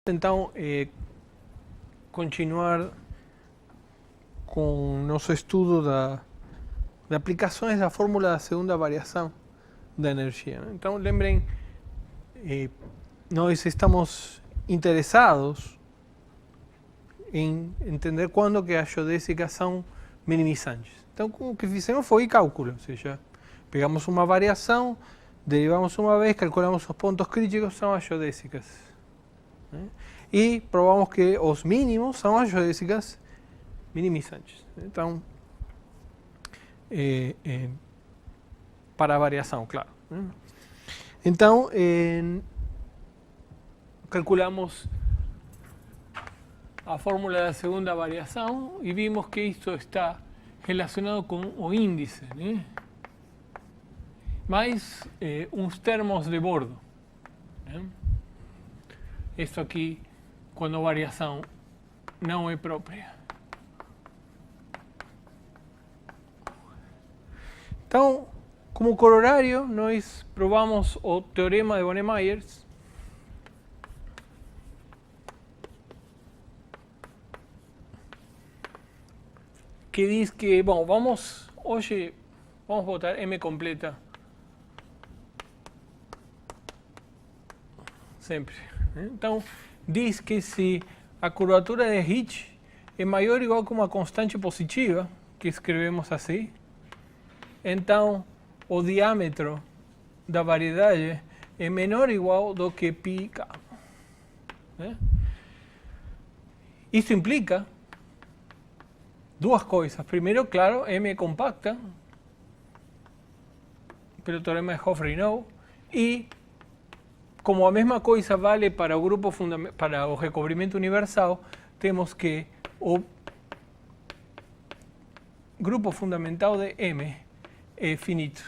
Então, continuar com nosso estudo de aplicações da fórmula da segunda variação da energia. Então, lembrem, nós estamos interessados em entender quando que as geodésicas são minimizantes. Então, o que fizemos foi cálculo, ou seja, pegamos uma variação, derivamos uma vez, calculamos os pontos críticos, são as geodésicas. E provamos que os mínimos são as geodésicas minimizantes. Então, para a variação, claro. Então, calculamos a fórmula da segunda variação e vimos que isto está relacionado com o índice, né? Mais uns termos de bordo, né? Isto aqui, quando a variação não é própria. Então, como corolário, nós provamos o teorema de Bohner-Myers, que diz que, bom, hoje vamos botar M completa, sempre. Então, diz que se a curvatura de Hitch é maior ou igual que uma constante positiva, que escrevemos assim, então o diâmetro da variedade é menor ou igual do que πk. Isso implica duas coisas. Primeiro, claro, M é compacta, pelo teorema de Hopf-Rinow, e como a mesma coisa vale para o grupo para o recobrimento universal, temos que o grupo fundamental de M é finito.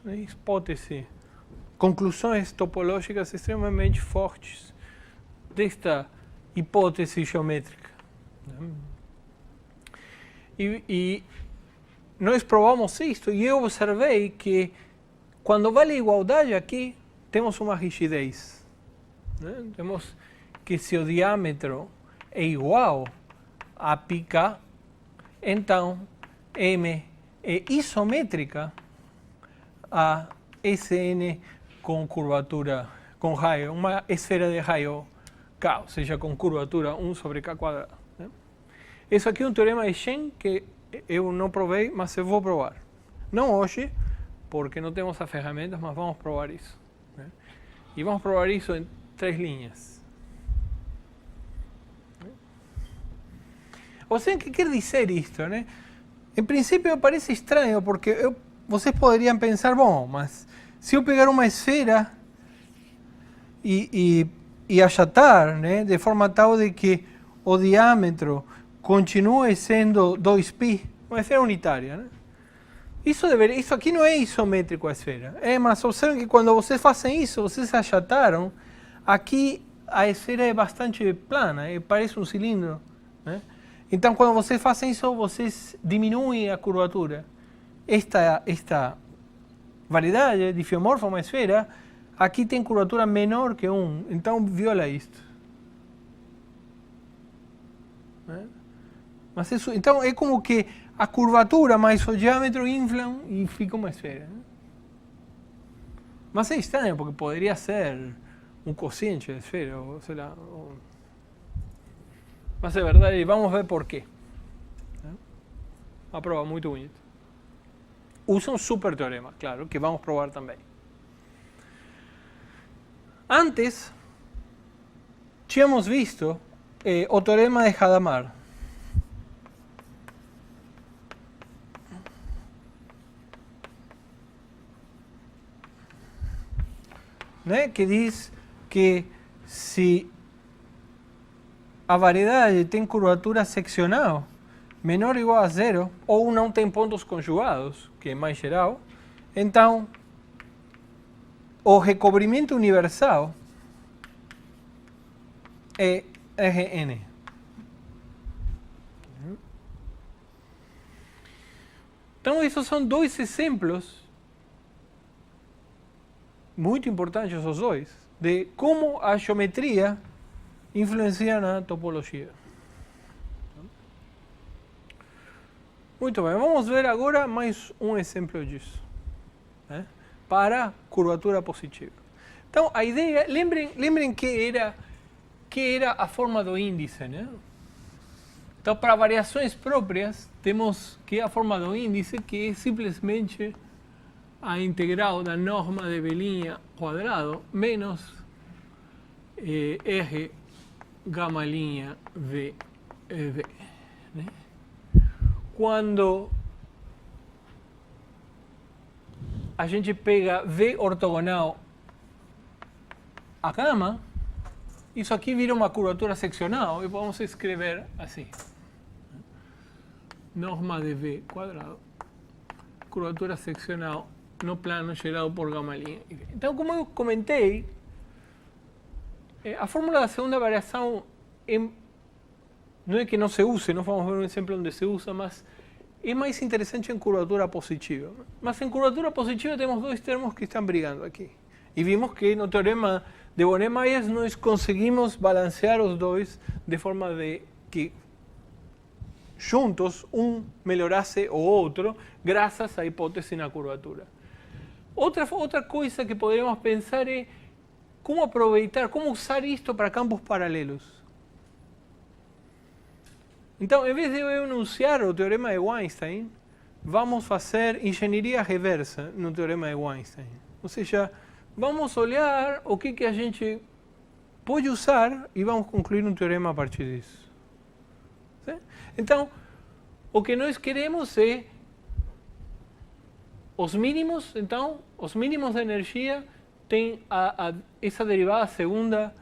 Hipótese, conclusões topológicas extremamente fortes desta hipótese geométrica. E nós provamos isto e eu observei que quando vale igualdade aqui, temos uma rigidez. Temos que se o diâmetro é igual a πk, então M é isométrica a Sn com curvatura, com raio, uma esfera de raio K, ou seja, com curvatura 1 sobre K quadrado. Isso aqui é um teorema de Shen que eu não provei, mas eu vou provar. Não hoje, porque não temos as ferramentas, mas vamos provar isso. E vamos provar isso em 3 linhas. Ou seja, o que quer dizer isto, né? Em princípio parece estranho, porque vocês poderiam pensar, bom, mas se eu pegar uma esfera e achatar, né, de forma tal de que o diâmetro continue sendo 2π, uma esfera unitária, né? Isso aqui não é isométrico a esfera. Mas observem que quando vocês fazem isso, vocês achataram, aqui a esfera é bastante plana, parece um cilindro, né? Então, quando vocês fazem isso, vocês diminuem a curvatura. Esta variedade difiomorfa, uma esfera, aqui tem curvatura menor que 1, então viola isto. Mas isso, então é como que a curvatura mais o diâmetro inflam e fica uma esfera. Mas é estranho, porque poderia ser um cociente de esfera, ou sei lá. Mas é verdade, e vamos ver por quê. Uma prova muito bonita. Usa um super teorema, claro, que vamos provar também. Antes, tínhamos visto o teorema de Hadamard. Né? Que diz que se a variedade tem curvatura seccional menor ou igual a 0, ou não tem pontos conjugados, que é mais geral, então o recobrimento universal é Rn. Então, esses são dois exemplos muito importantes os dois, de como a geometria influenciam na topologia. Muito bem, vamos ver agora mais um exemplo disso, né? Para curvatura positiva. Então, a ideia, lembrem que era a forma do índice, né? Então, para variações próprias, temos que a forma do índice, que é simplesmente a integral da norma de B' quadrado menos R γ' V, né? Quando a gente pega V ortogonal a gama, isso aqui vira uma curvatura seccional e vamos escrever assim. Norma de V quadrado, curvatura seccional no plano gerado por γ'. Então, como eu comentei, a fórmula da segunda variação não é que não se use, nós vamos ver um exemplo onde se usa, mas é mais interessante em curvatura positiva. Mas em curvatura positiva temos dois termos que estão brigando aqui. E vimos que no teorema de Bonnet-Myers nós conseguimos balancear os dois de forma de que juntos um melhorasse o outro graças à hipótese na curvatura. Outra coisa que poderíamos pensar é como aproveitar, como usar isto para campos paralelos. Então, em vez de eu enunciar o teorema de Weinstein, vamos fazer engenharia reversa no teorema de Weinstein. Ou seja, vamos olhar o que a gente pode usar e vamos concluir um teorema a partir disso. ¿Sí? Então, o que nós queremos é os mínimos, então, os mínimos da energia têm essa derivada segunda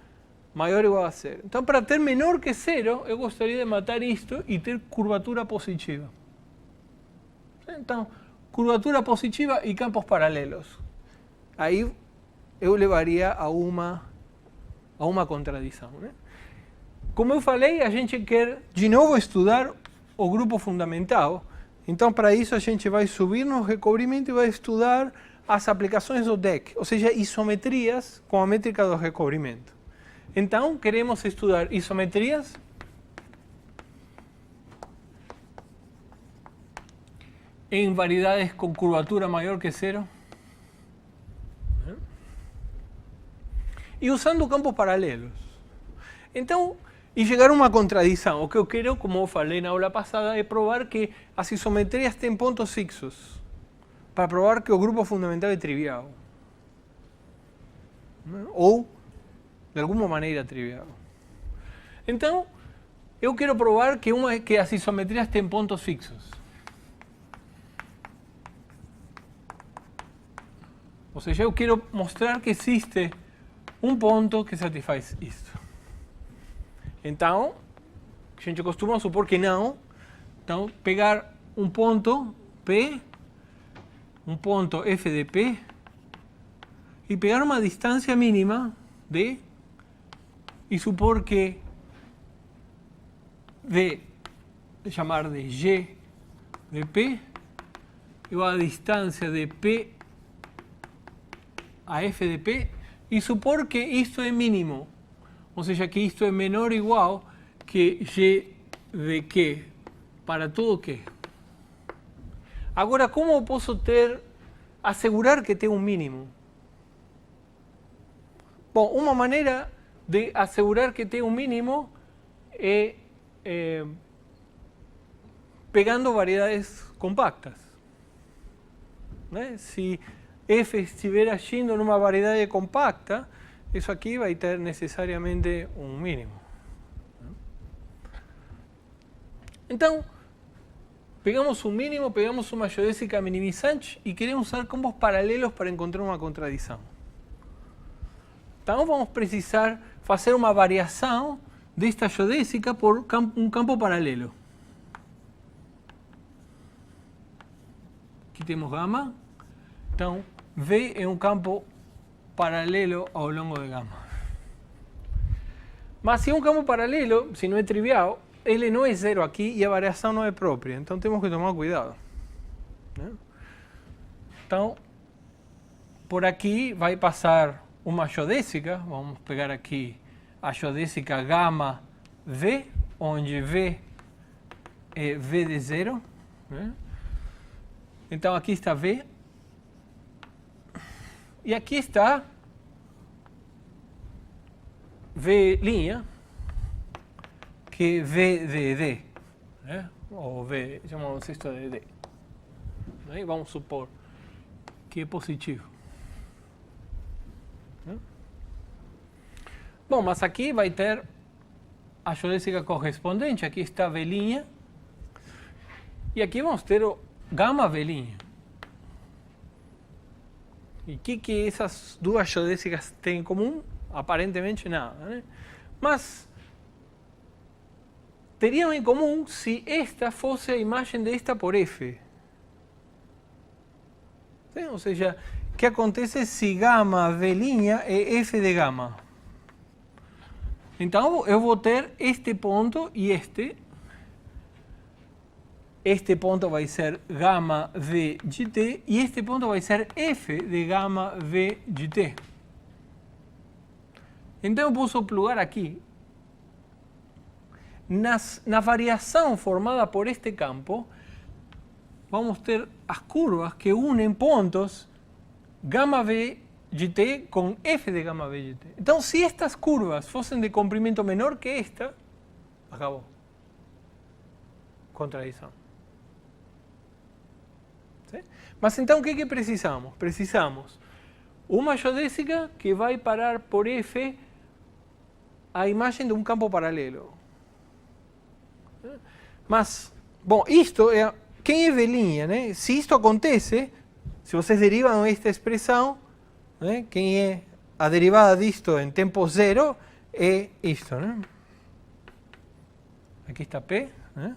maior ou igual a zero. Então, para ter menor que zero, eu gostaria de matar isto e ter curvatura positiva. Então, curvatura positiva e campos paralelos. Aí eu levaria a uma contradição, né? Como eu falei, a gente quer de novo estudar o grupo fundamental. Então, para isso, a gente vai subir no recobrimento e vai estudar as aplicações do DEC, ou seja, isometrias com a métrica do recobrimento. Então, queremos estudar isometrias em variedades com curvatura maior que zero e usando campos paralelos. Então, e chegar a uma contradição. O que eu quero, como eu falei na aula passada, é provar que as isometrias têm pontos fixos, para provar que o grupo fundamental é trivial. Ou de alguma maneira trivial. Então, eu quero provar que as isometrias têm pontos fixos. Ou seja, eu quero mostrar que existe um ponto que satisfaz isto. Então, a gente costuma supor que não. Então, pegar um ponto P, um ponto F de P, e pegar uma distância mínima D, e supor que D, chamar de G de P, igual a distância de P a F de P, e supor que isto é mínimo, ou seja, que isto é menor ou igual que G de Q para todo Q. Agora, como eu posso assegurar que tem um mínimo? Bom, uma maneira de assegurar que tem um mínimo é pegando variedades compactas, né? Se F estiver agindo numa variedade compacta, isso aqui vai ter necessariamente um mínimo. Então, pegamos um mínimo, pegamos uma geodésica minimizante e queremos usar campos paralelos para encontrar uma contradição. Então, vamos precisar fazer uma variação desta geodésica por um campo paralelo. Aqui temos gama. Então, V é um campo paralelo ao longo de gama. Mas se é um campo paralelo, se não é trivial, ele não é zero aqui e a variação não é própria. Então, temos que tomar cuidado, né? Então, por aqui vai passar uma geodésica, vamos pegar aqui a geodésica gama V, onde V é V de zero. Né? Então aqui está V. E aqui está V', que é V de D. Né? Ou V, chamamos isto de D. Né? Vamos supor que é positivo. Né? Bom, mas aqui vai ter a geodésica correspondente. Aqui está V'. E aqui vamos ter o gama V'. E o que essas duas geodésicas têm em comum? Aparentemente nada. Né? Mas teriam em comum se esta fosse a imagem desta por F. Sim? Ou seja, o que acontece se gama V' é F de gama? Então eu vou ter este ponto e este. Este ponto vai ser gama V de t e este ponto vai ser F de gama V de t. Então eu posso plugar aqui. Na variação formada por este campo, vamos ter as curvas que unem pontos gama V de t com F de gama V de t. Então, se estas curvas fossem de comprimento menor que esta, acabou. Contradição. ¿Sí? Mas então, o que precisamos? Precisamos uma geodésica que vai parar por F a imagem de um campo paralelo. Mas, bom, isto é... Quem é V', né? Se isto acontece, se vocês derivam esta expressão, né? Quem é a derivada disto em tempo zero é isto, né? Aqui está P, né?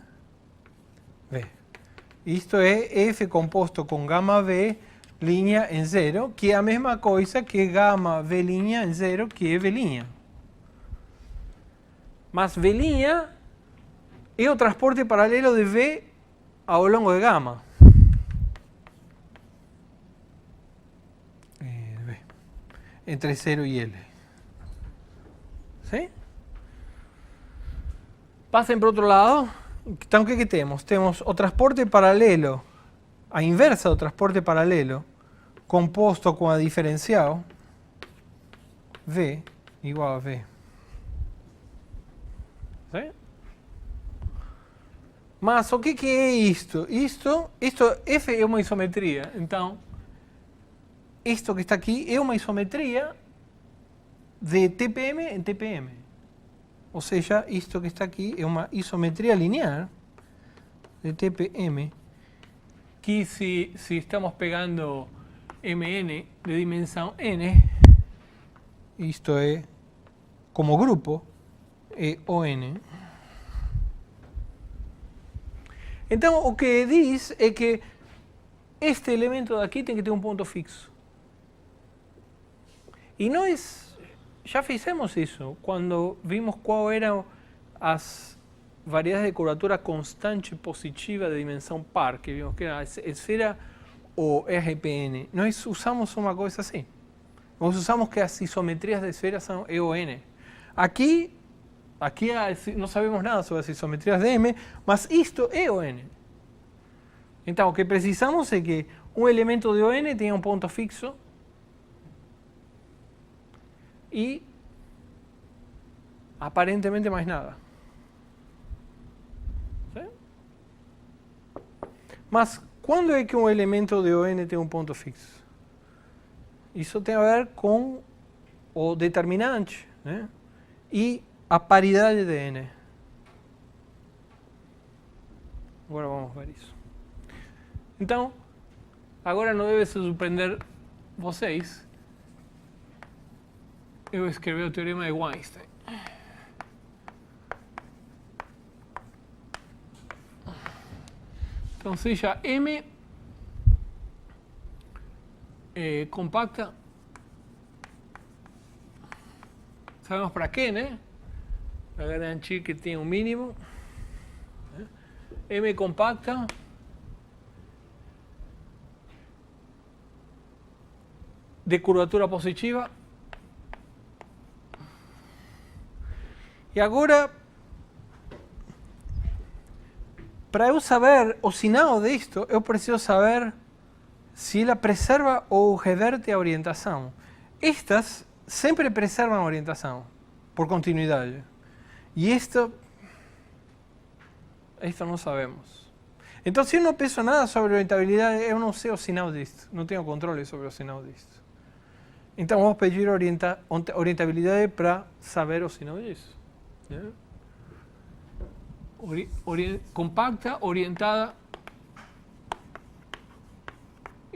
V. Isto é F composto com gama V' em zero, que é a mesma coisa que gama V' em zero, que é V'. Mas V' é o transporte paralelo de V ao longo de gama. Entre 0 e L. ¿Sí? Passem para o outro lado. Então, o que temos? Temos o transporte paralelo, a inversa do transporte paralelo, composto com a diferencial, V igual a V. ¿Sí? Mas o que é isto? Isto, F é uma isometria. Então, isto que está aqui é uma isometria de TPM em TPM. Ou seja, isto que está aqui é uma isometria linear de TPM, que se estamos pegando Mn de dimensão n, isto é como grupo, é ON. Então, o que diz é que este elemento daqui tem que ter um ponto fixo. E nós já fizemos isso quando vimos qual eram as variedades de curvatura constante positiva de dimensão par, que vimos que era a esfera ou RPN. Nós usamos uma coisa assim. Nós usamos que as isometrias de esfera são EON. Aqui não sabemos nada sobre as isometrias de M, mas isto é ON. Então, o que precisamos é que um elemento de ON tenha um ponto fixo e aparentemente mais nada. ¿Sí? Mas quando é que um elemento de ON tem um ponto fixo? Isso tem a ver com o determinante, né? E a paridade de N. Agora vamos ver isso. Então, agora não deve se surpreender vocês. Eu escrevi o teorema de Weinstein. Então, seja M compacta. Sabemos para quê, né? Para garantir que tem um mínimo. M compacta de curvatura positiva E agora, para eu saber o sinal disto, eu preciso saber se ela preserva ou reverte a orientação. Estas sempre preservam a orientação, por continuidade. E isto não sabemos. Então, se eu não penso nada sobre orientabilidade, eu não sei o sinal disto. Não tenho controle sobre o sinal disto. Então, vamos pedir orientabilidade para saber o sinal disso. Compacta, orientada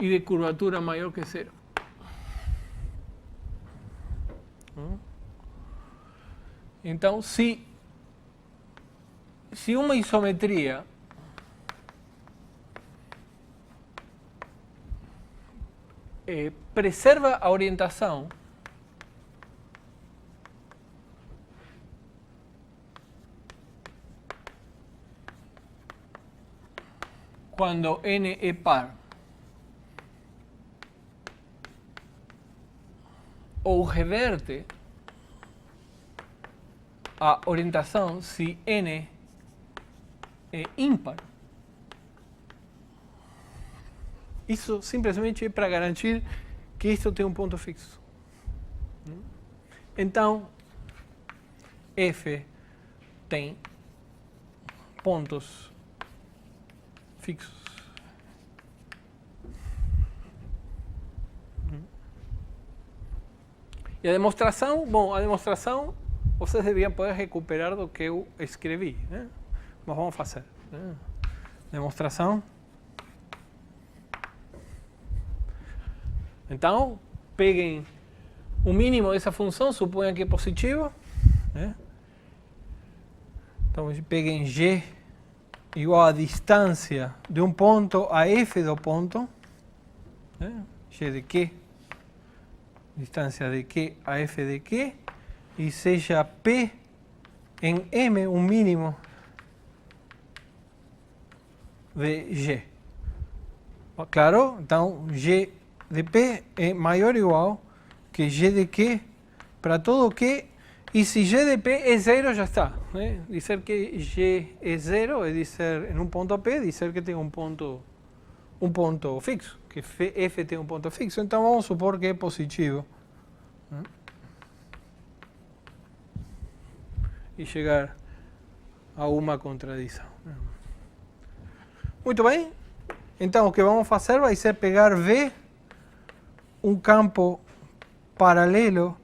e de curvatura maior que 0. Então, se uma isometria preserva a orientação, quando n é par, ou reverte a orientação se n é ímpar. Isso simplesmente é para garantir que isto tem um ponto fixo. Então, f tem pontos fixos. E a demonstração, bom, a demonstração vocês deviam poder recuperar do que eu escrevi, né? Mas vamos fazer. Demonstração. Então, peguem o mínimo dessa função, suponham que é positivo, né? Então, peguem g igual a distância de um ponto a f do ponto, né? G de Q, distância de Q a f de Q, e seja P em M um mínimo de G. Claro? Então, G de P é maior ou igual que G de Q para todo Q, e se G de P é 0 já está, né? Dizer que G é 0 é dizer, em um ponto P, dizer que tem um ponto fixo, que F tem um ponto fixo. Então vamos supor que é positivo, né? E chegar a uma contradição. Muito bem. Então o que vamos fazer vai ser pegar V, um campo paralelo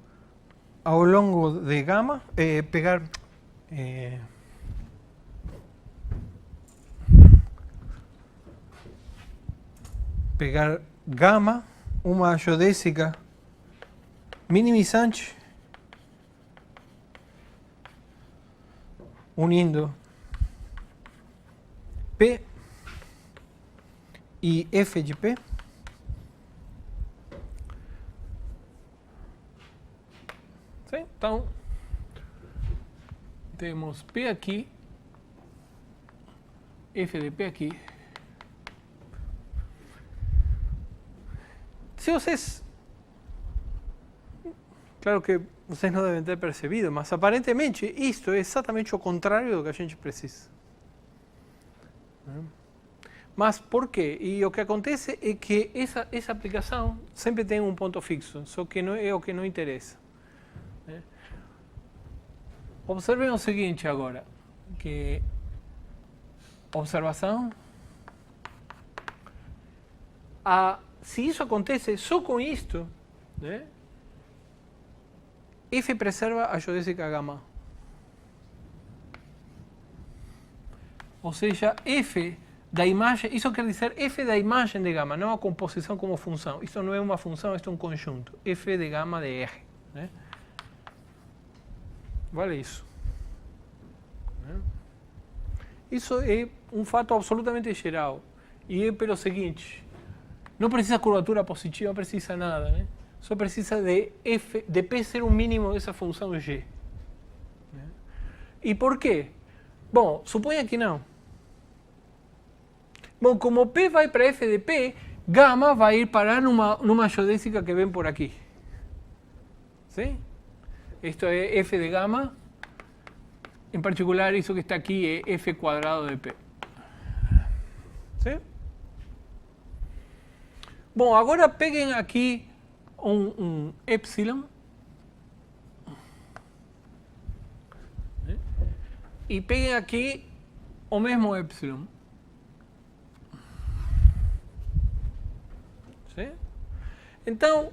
ao longo de gama, pegar gama, uma geodésica minimizante, unindo P e F de P. Sim? Então, temos P aqui, F de P aqui. Se vocês... Claro que vocês não devem ter percebido, mas aparentemente isto é exatamente o contrário do que a gente precisa. Mas por quê? E o que acontece é que essa aplicação sempre tem um ponto fixo, só que não é o que não interessa. Observem o seguinte agora, que observação, se isso acontece só com isto, né, F preserva a geodésica gama. Ou seja, F da imagem, isso quer dizer F da imagem de gama, não a composição como função. Isso não é uma função, isso é um conjunto. F de gama de R, né? Vale isso. Isso é um fato absolutamente geral. E é pelo seguinte, não precisa curvatura positiva, não precisa nada, né? Só precisa de P ser um mínimo dessa função G. E por quê? Bom, suponha que não. Bom, como P vai para F de P, gama vai ir parar numa geodésica que vem por aqui. Sim? Isto é F de gama em particular, isso que está aqui é f quadrado de p. ¿Sí? Bom, agora peguem aqui um epsilon e peguem aqui o mesmo epsilon. ¿Sí? Então,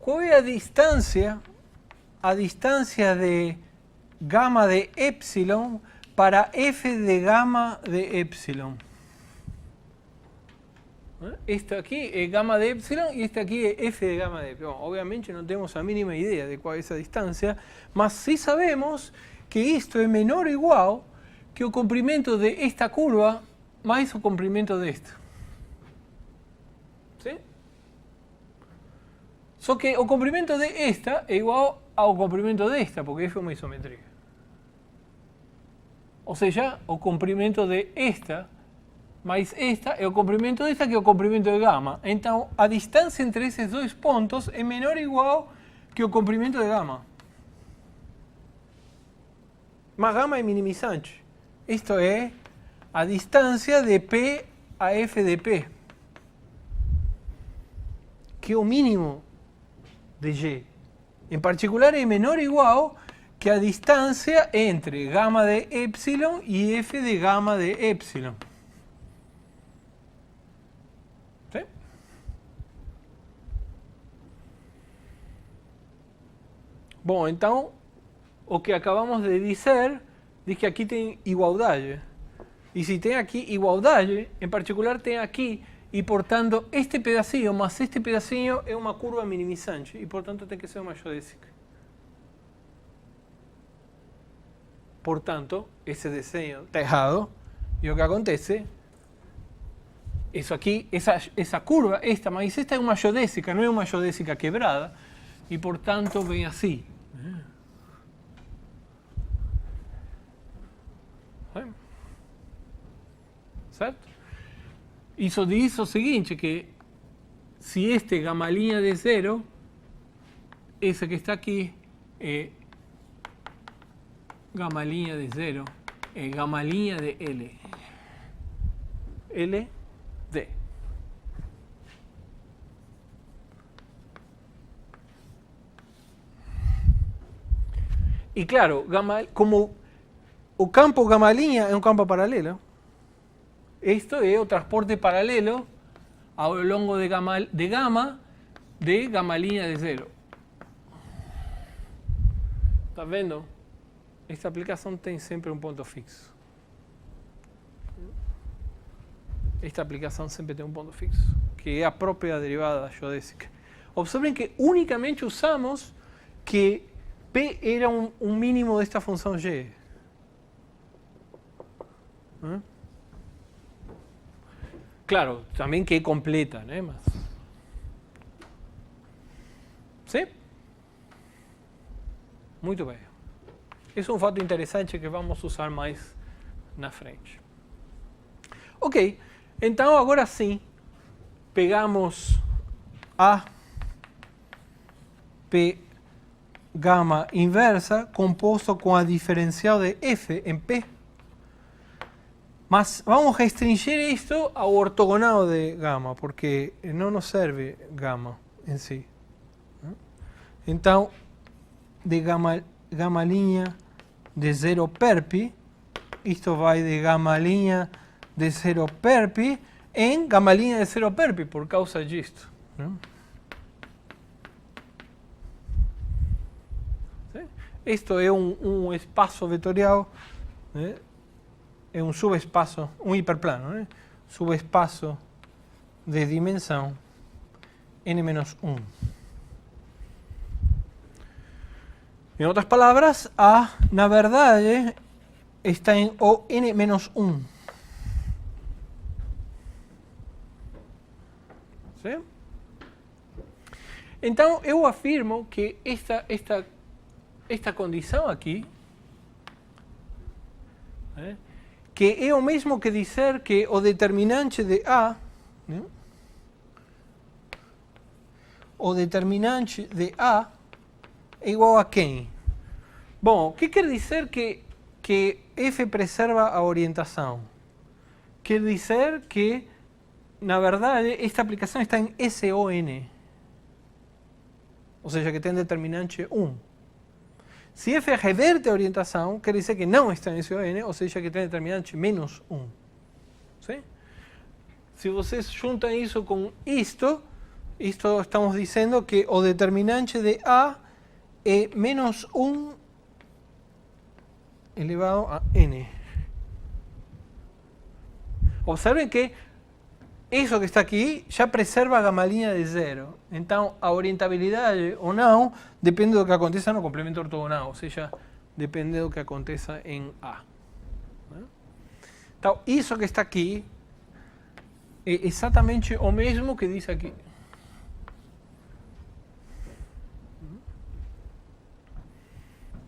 qual é a distância de gamma de epsilon para f de gamma de epsilon? Este aqui é gamma de epsilon e este aqui é f de gamma de epsilon. Obviamente não temos a mínima ideia de qual é essa distância, mas sim sabemos que isto é menor ou igual que o comprimento de esta curva mais o comprimento desta. ¿Sí? Só que o comprimento de esta é igual ao comprimento desta, porque f é uma isometria. Ou seja, o comprimento de esta mais esta é o comprimento desta que é o comprimento de gama. Então, a distância entre esses dois pontos é menor ou igual que o comprimento de gama. Mas gama é minimizante. Isto é a distância de P a f de P, que é o mínimo de G. Em particular, é menor ou igual que a distância entre gamma de epsilon e f de gamma de epsilon. ¿Sí? Bom, então, o que acabamos de dizer diz que aqui tem igualdade. E se tem aqui igualdade, em particular tem aqui, e portanto este pedacinho mais este pedacinho é uma curva minimizante, e portanto tem que ser uma geodésica. Portanto, esse desenho está errado, e o que acontece, isso aqui, essa curva, esta, mas esta é uma geodésica, não é uma geodésica quebrada, e portanto vem assim. Certo? Isso diz o seguinte, que se este é gama linha de zero, esse que está aqui é gama linha de zero, é gama linha de L. L, D. E claro, como o campo gama linha é um campo paralelo, esto es o transporte paralelo ao longo de gama linha de zero. ¿Está vendo? Esta aplicação tem sempre um ponto fixo. Esta aplicação sempre tem um ponto fixo, que é a própria derivada da geodésica. Observem que unicamente usamos que P era um mínimo desta função G. Claro, também que é completa, né? Mas... Sim? Muito bem. Esse é um fato interessante que vamos usar mais na frente. Ok, então agora sim, pegamos a P gama inversa composto com a diferencial de F em P. Mas vamos restringir isto ao ortogonal de gama, porque não nos serve gama em si. Então, de gama linha de zero perp, isto vai de gama linha de zero perp em gama linha de zero perp, por causa disto. Isto é um espaço vetorial, né? É um subespaço, um hiperplano, né? Subespaço de dimensão n-1. Em outras palavras, A, na verdade, está em o n-1. ¿Sí? Então, eu afirmo que esta condição aqui, né, que é o mesmo que dizer que o determinante de A, né, o determinante de A é igual a quem? Bom, o que quer dizer que que F preserva a orientação. Quer dizer que, na verdade, esta aplicação está em SON. Ou seja, que tem determinante 1. Se F reverte a orientação, quer dizer que não está em SON, ou seja, que tem determinante menos 1. ¿Sí? Se vocês juntam isso com isto estamos dizendo que o determinante de A é menos 1 elevado a n. Observen que isso que está aqui já preserva a gama-linha de zero. Então, a orientabilidade ou não depende do que aconteça no complemento ortogonal, ou seja, depende do que aconteça em A. Então, isso que está aqui é exatamente o mesmo que diz aqui.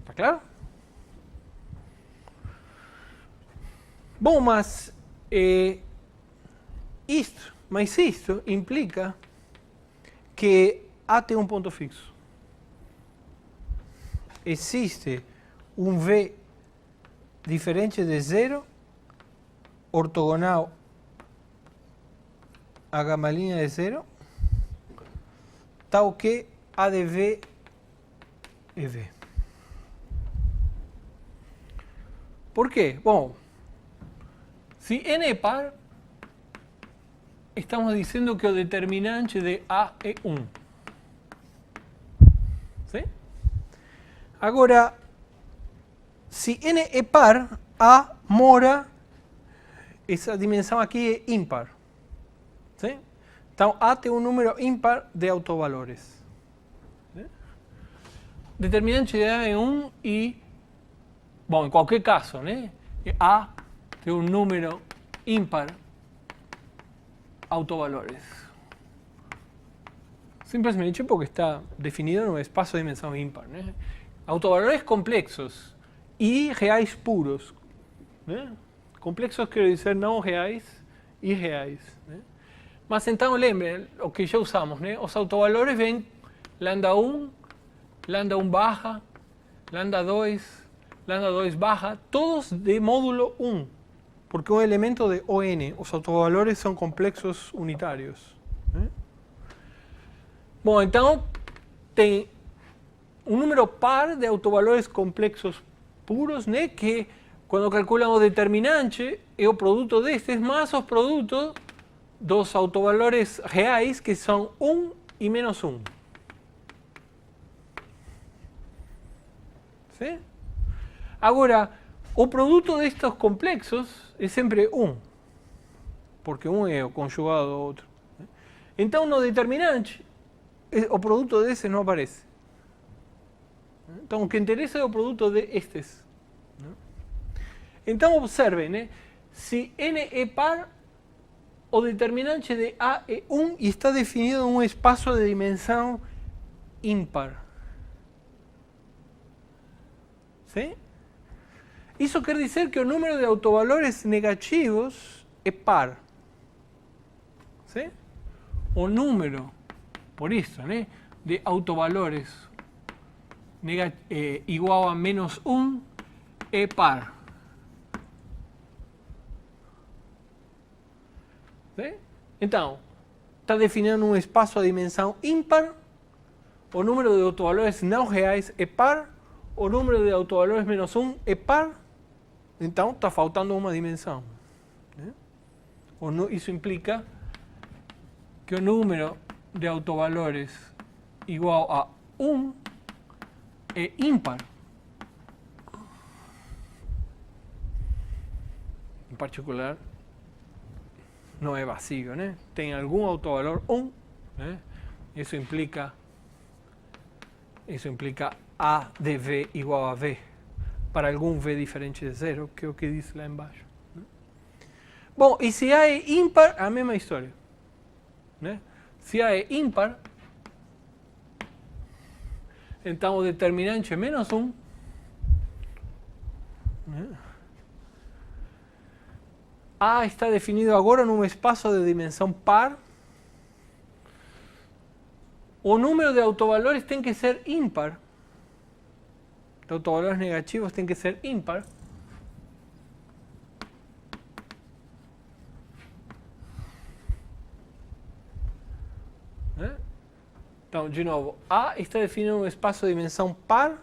Está claro? Bom, mas isto implica que A tem um ponto fixo. Existe um V diferente de zero, ortogonal a gama-linha de zero, tal que A de V é V. Por quê? Bom, se n é par, estamos dizendo que o determinante de A é 1. ¿Sí? Agora, se n é par, A mora, essa dimensão aqui é ímpar. ¿Sí? Então, A tem um número ímpar de autovalores. ¿Sí? Determinante de A é 1 e, bom, em qualquer caso, né? A tem um número ímpar autovalores. Simplesmente porque está definido en un espacio de dimensión ímpar. Autovalores complexos e reais puros. Complexos quer dizer não reais e reais. Mas então lembrem o que já usamos. Os autovalores vêm lambda 1, lambda 1 baja, lambda 2, lambda 2 baja, todos de módulo 1. Porque un elemento de ON, los autovalores son complexos unitarios. Bom, então tem um número par de autovalores complexos puros, que quando calculam o determinante é o produto destes mais os produtos dos autovalores reais, que são 1 e menos 1. ¿Sí? Agora, o produto destes complexos é sempre 1, porque um é o conjugado do outro. Então, no determinante, o produto desses não aparece. Então, o que interessa é o produto de estes. Então, observem, se n é par, o determinante de A é 1 e está definido em um espaço de dimensão ímpar. ¿Sí? Isso quer dizer que o número de autovalores negativos é par. ¿Sí? O número, por isso, de autovalores igual a menos 1 é par. ¿Sí? Então, está definido um espaço de dimensão ímpar, o número de autovalores não reais é par, o número de autovalores menos 1 é par, então está faltando uma dimensão. Isso implica que o número de autovalores igual a 1 é ímpar. Em particular, não é vazio, tem algum autovalor 1, isso implica A de V igual a V, para algum V diferente de zero, que é o que diz lá embaixo. Bom, e se A é ímpar, a mesma história. Se A é ímpar, então o determinante é menos 1. A está definido agora num espaço de dimensão par. O número de autovalores tem que ser ímpar. Os autovalores negativos tem que ser ímpar. Então, de novo, A está definindo um espaço de dimensão par,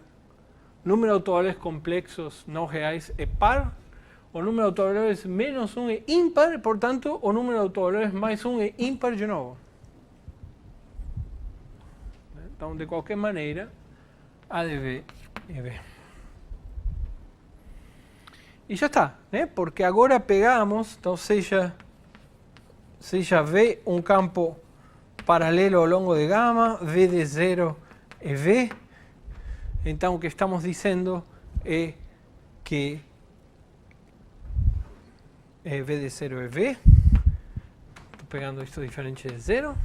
número de autovalores complexos não reais é par, o número de autovalores menos 1 é ímpar, portanto, o número de autovalores mais 1 é ímpar de novo. Então, de qualquer maneira, A de V é V. E já está, né? Porque agora pegamos, então seja V um campo paralelo ao longo de gama, V de 0 é V. Então o que estamos dizendo é que V de 0 é V. Estou pegando isto diferente de 0.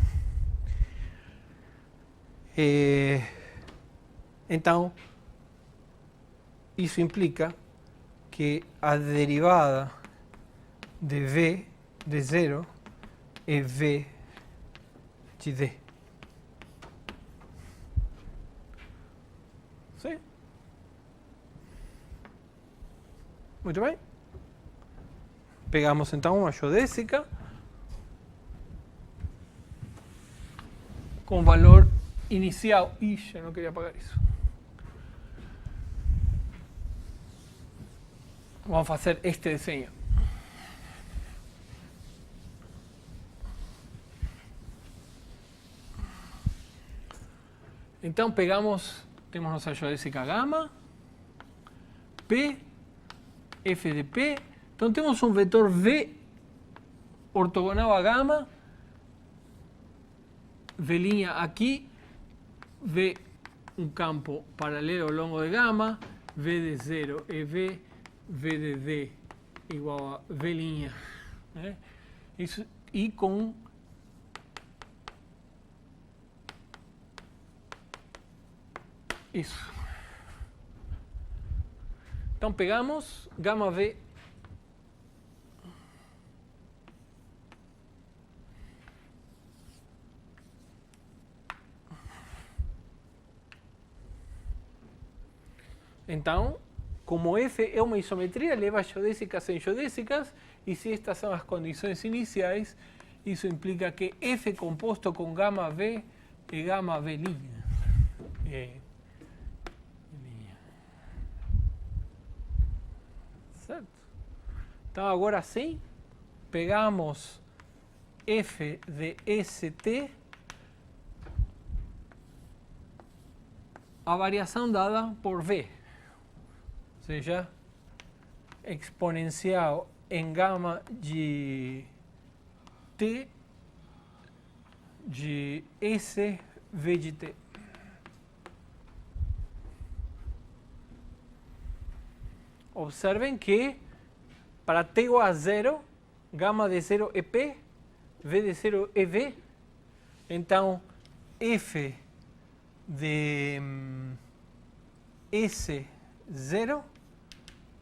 Então, isso implica que a derivada de V de 0 é V de D. Sim? Muito bem. Pegamos então uma geodésica com valor inicial. Ixi, eu não queria apagar isso. Vamos fazer este desenho. Então pegamos, temos nossa geodésica gama, P, F de P. Então temos um vetor V ortogonal a gama, V' aqui, V um campo paralelo ao longo de gama, V de 0 é V, V de D igual a V', né? Isso, e com isso. Então pegamos gama V então, como F é uma isometria, leva geodésicas em geodésicas, e se estas são as condições iniciais, isso implica que F composto com gama V é gama V'. Certo? Então, agora sim, pegamos F de ST, a variação dada por V. Ou seja, exponencial em gama de T de S V de T. Observem que para T igual a 0, gama de 0 é P, V de 0 é V. Então, F de S0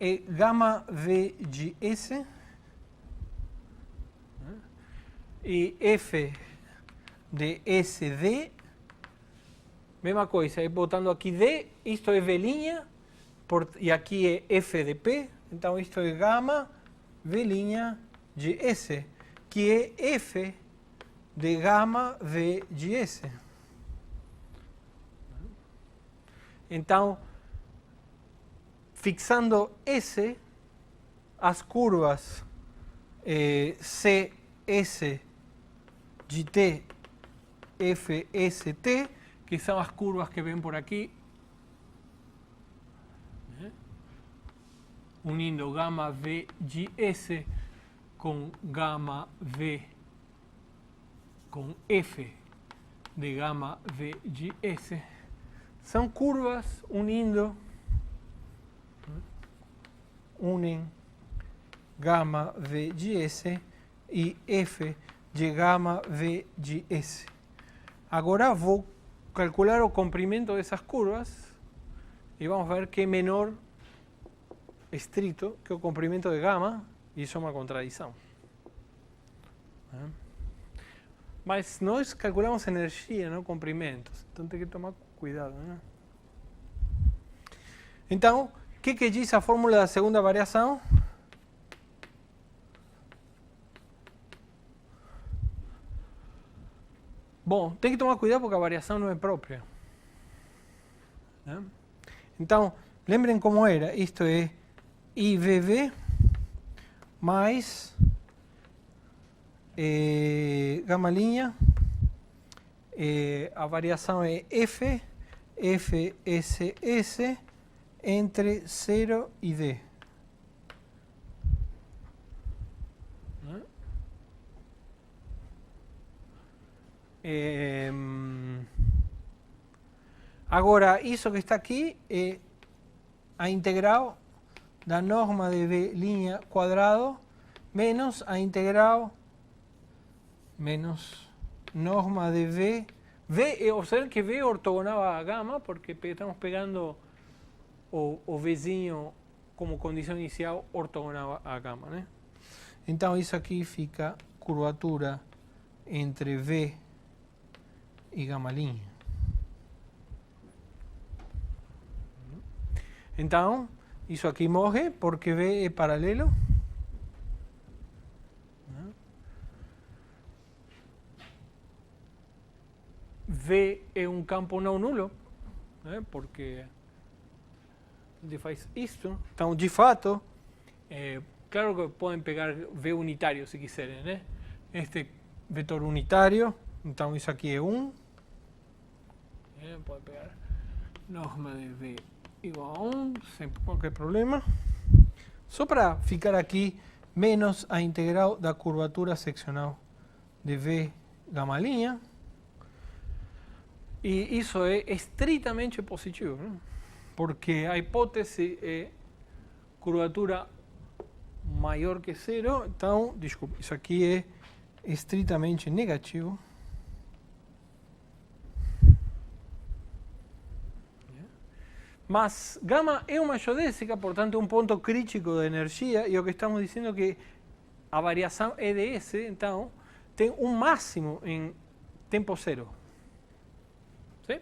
é gama V de S, e F de SD, mesma coisa, botando aqui D, isto é V', e aqui é F de P, então isto é gama V' de S, que é F de gama V de S. Então, fixando S, as curvas CS de T, FST, que são as curvas que vêm por aqui, unindo gama V de S com gama V com F de gama V de S. São curvas unem gama V de S e F de gama V de S. Agora vou calcular o comprimento dessas curvas e vamos ver que é menor estrito que o comprimento de gama, e isso é uma contradição. Mas nós calculamos energia, não comprimentos, então tem que tomar cuidado, né? Então, o que diz a fórmula da segunda variação? Bom, tem que tomar cuidado porque a variação não é própria. Né? Então, lembrem como era. Isto é IVV mais gama linha. A variação é F, FSS entre 0 e D. Agora, isso que está aqui é a integral da norma de V' quadrado menos a integral menos norma de V. Observen que V é ortogonal a gama, porque estamos pegando o Vzinho como condição inicial ortogonal a gama. Né? Então, isso aqui fica curvatura entre V e gama linha. Então, isso aqui morre porque V é paralelo. V é um campo não nulo, né? Porque ele faz isto. Então, de fato, claro que podem pegar V unitário se quiserem, né? Este vetor unitário, então isso aqui é 1. Podem pegar norma de V igual a 1, sem qualquer problema. Só para ficar aqui, menos a integral da curvatura seccional de V gama linha. E isso é estritamente positivo, né? Porque a hipótese é curvatura maior que 0. Então, desculpa, isso aqui é estritamente negativo. Mas gama é uma geodésica, portanto é um ponto crítico de energia, e o que estamos dizendo é que a variação EDS, então, tem um máximo em tempo zero. ¿Sí?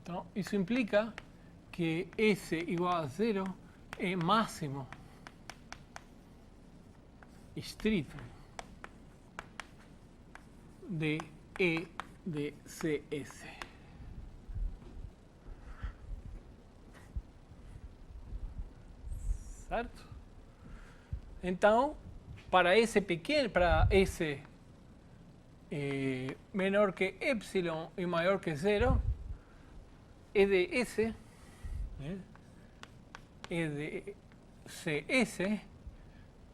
Então, isso implica que S igual a 0 é máximo estrito de E de CS. Certo? Então, para S pequeno, para S menor que epsilon e maior que 0, E de S, E de CS,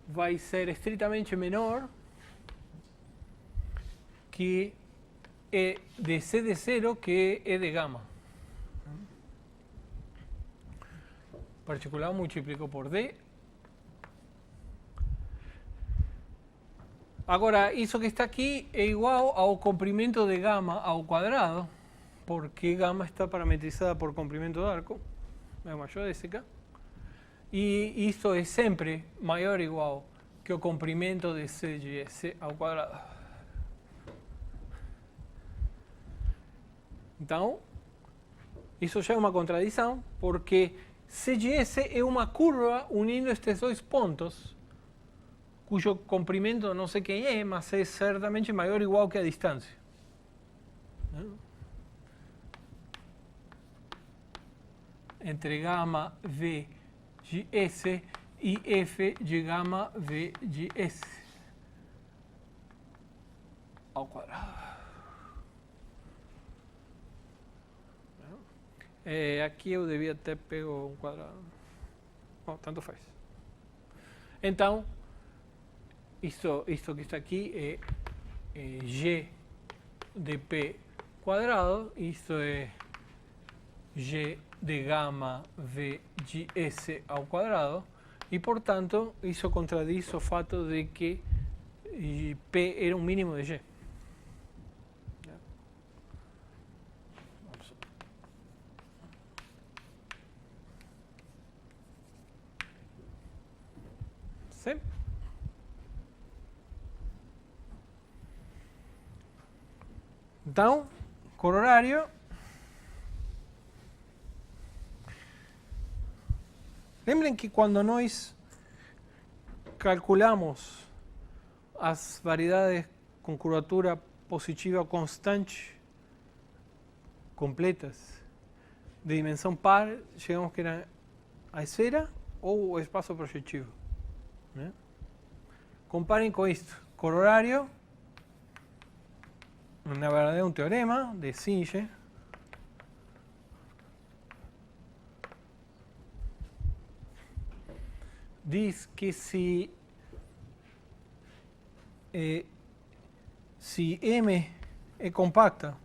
vai ser estritamente menor que E de C de 0, que é E de gama. Particular multiplico por D. Agora, isso que está aqui é igual ao comprimento de gama ao quadrado, porque gama está parametrizada por comprimento de arco, é uma geodésica, e isso é sempre maior ou igual que o comprimento de CGS ao quadrado. Então, isso já é uma contradição, porque CGS é uma curva unindo estes dois pontos, cujo comprimento não sei quem é, mas é certamente maior ou igual que a distância. Entre gama VGS e F de gama VGS ao quadrado. Aqui eu devia ter pego um quadrado. Bom, tanto faz. Então, isto que está aqui é G de P quadrado, isto é G de gama VGS ao quadrado, e, portanto, isso contradiz o fato de que P era um mínimo de G. Sim? Então, corolário. Lembrem que quando nós calculamos as variedades com curvatura positiva constante, completas, de dimensão par, chegamos que era a esfera ou o espaço projetivo. Né? Comparem com isto. Corolário, na verdade é um teorema de Singer. Diz que se M é compacta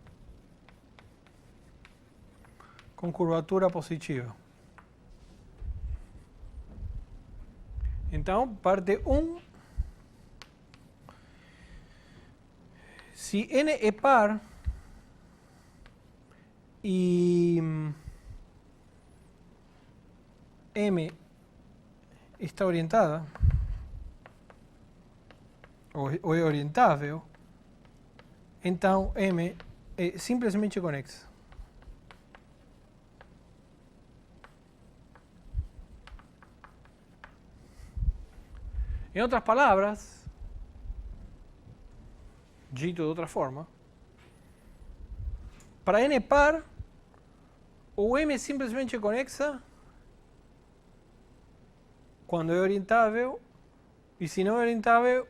com curvatura positiva, então parte 1, se N é par e M está orientada, ou é orientável, então M é simplesmente conexa. Em outras palavras, dito de outra forma, para N par, o M é simplesmente conexa quando é orientável, e se não é orientável,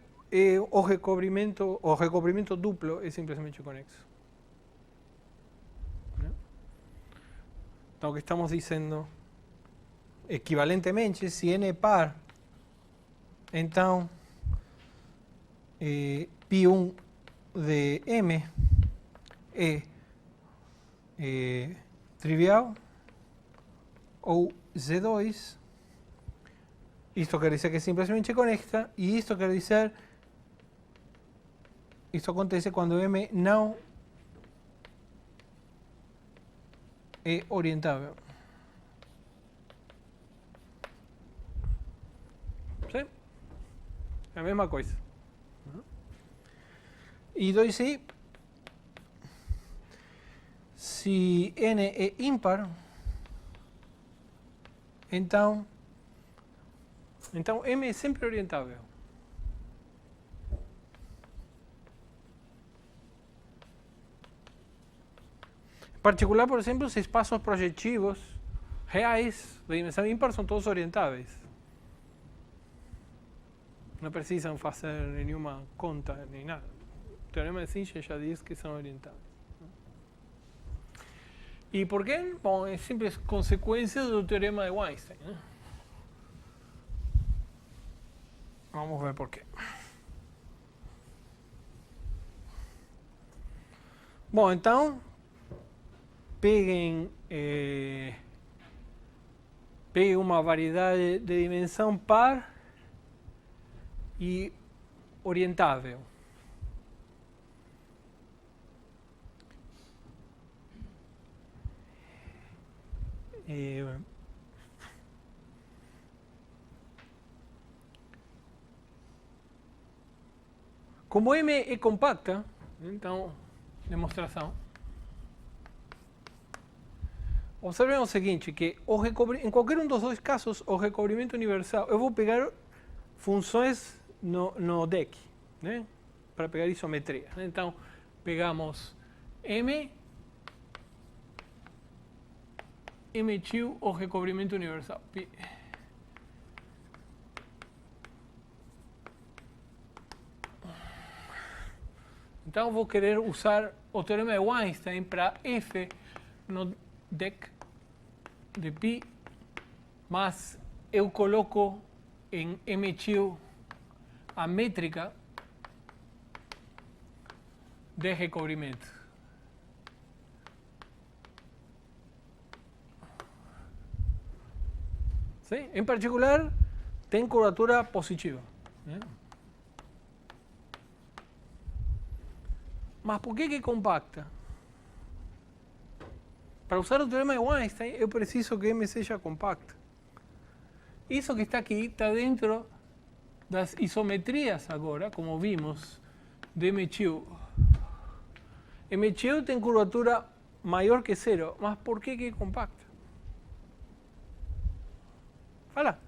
o recobrimento duplo é simplesmente conexo. Então, o que estamos dizendo, equivalentemente, se N é par, então π1 de M é trivial, ou Z2. Isto quer dizer que simplesmente conecta, e isto quer dizer, isto acontece quando M não é orientável. Sim? É a mesma coisa. E 2i, se N é ímpar, então M é sempre orientável. Em particular, por exemplo, os espaços projetivos reais de dimensão ímpar são todos orientáveis. Não precisam fazer nenhuma conta nem nada. O teorema de Singer já diz que são orientáveis. E por quê? Bom, é simples consequência do teorema de Weinstein. Né? Vamos ver por quê. Bom, então, peguem uma variedade de dimensão par e orientável. Como M é compacta, então, demonstração. Observem o seguinte, que em qualquer um dos dois casos, o recobrimento universal, eu vou pegar funções no deck, né? Para pegar isometria. Então, pegamos M tio o recobrimento universal. Então, vou querer usar o teorema de Weinstein para F no deck de π, mas eu coloco em M tio a métrica de recobrimento. ¿Sí? Em particular, tem curvatura positiva. Né? Mas por que é compacta? Para usar o teorema de Weinstein, eu preciso que M seja compacta. Isso que está aqui está dentro das isometrias agora, como vimos, de M tio. M cheio tem curvatura maior que zero, mas por que é compacta? Fala.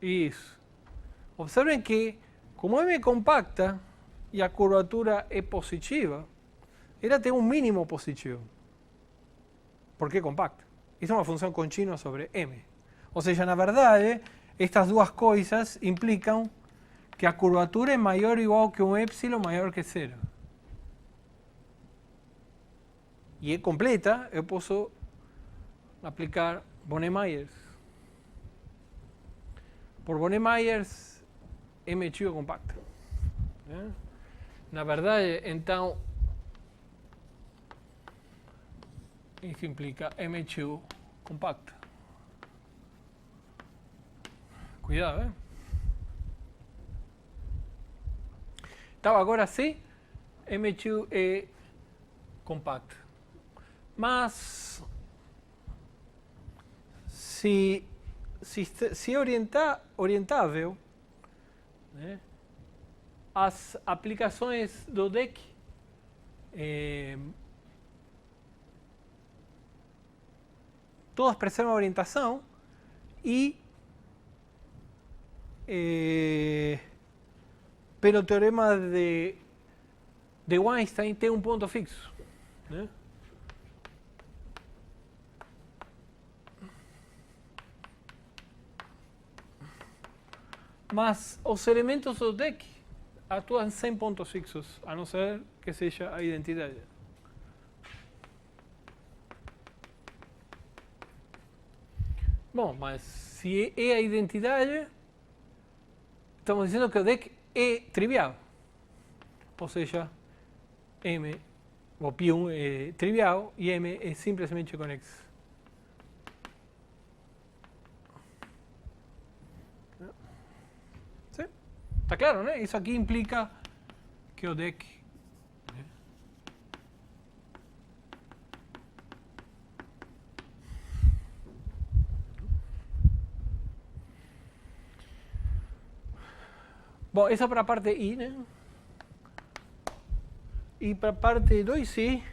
Isso. Observen que, como M é compacta e a curvatura é positiva, ela tem um mínimo positivo. Por que compacta? Isso é uma função contínua sobre M. Ou seja, na verdade, estas duas coisas implicam que a curvatura é maior ou igual que um epsilon maior que zero. E é completa, eu posso aplicar Bonet-Myers. Por Bonet-Myers, M cheio é compacta. Na verdade, então, isso implica M cheio compacta. Cuidado, hein? Então, agora sim, M cheio é compacta. Mas, se é orientável, né, as aplicações do DEC todas preservam a orientação e pelo teorema de Einstein tem um ponto fixo, né? Mas os elementos do DEC atuam sem pontos fixos, a não ser que seja a identidade. Bom, mas se é a identidade, estamos dizendo que o DEC é trivial. Ou seja, M, ou P1 é trivial e M é simplesmente conexo. ¿Sí? Está claro, né? Isso aqui implica que o DEC bom, essa para a parte I, né? E para a parte 2i,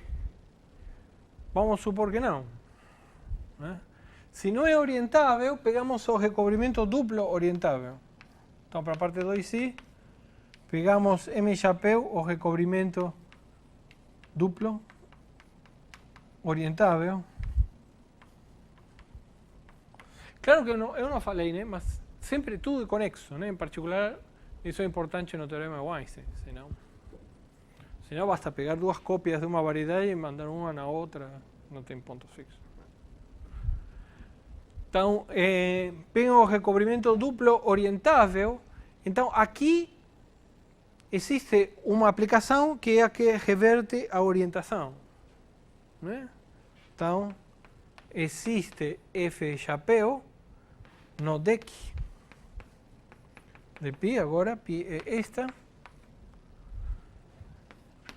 vamos supor que não. Né? Se não é orientável, pegamos o recobrimento duplo orientável. Então, para a parte 2i, pegamos M chapéu, o recobrimento duplo orientável. Claro que eu não falei, né? Mas sempre tudo é conexo, né? Em particular, isso é importante no teorema de Einstein. Senão basta pegar duas cópias de uma variedade e mandar uma na outra, não tem pontos fixos. Então, pego o recobrimento duplo orientável. Então, aqui existe uma aplicação que é a que reverte a orientação. Né? Então, existe F chapéu no DEC de π, agora π é esta,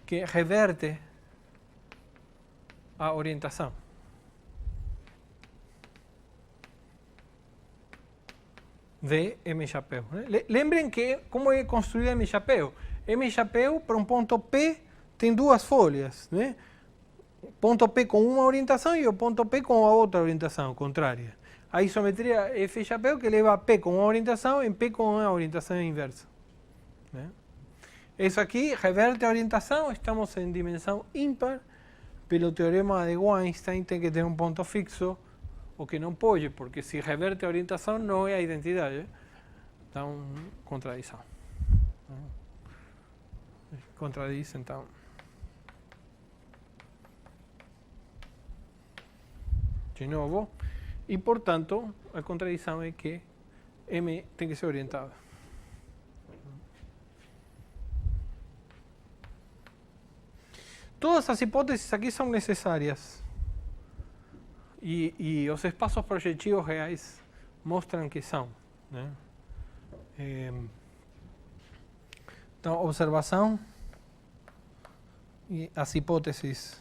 que reverte a orientação. De M chapéu. Né? Lembrem que como é construída M chapéu? M chapéu para um ponto P tem duas folhas. Né? Ponto P com uma orientação e o ponto P com a outra orientação, contrária. A isometria F chapéu que leva P com uma orientação em P com a orientação inversa. Né? Isso aqui reverte a orientação, estamos em dimensão ímpar, pelo teorema de Einstein tem que ter um ponto fixo, o que não pode, porque se reverte a orientação não é a identidade. Então, contradição. Contradiz, então. De novo. E, portanto, a contradição é que M tem que ser orientado. Todas as hipóteses aqui são necessárias. E os espaços projetivos reais mostram que são. Né? Então, observação e as hipóteses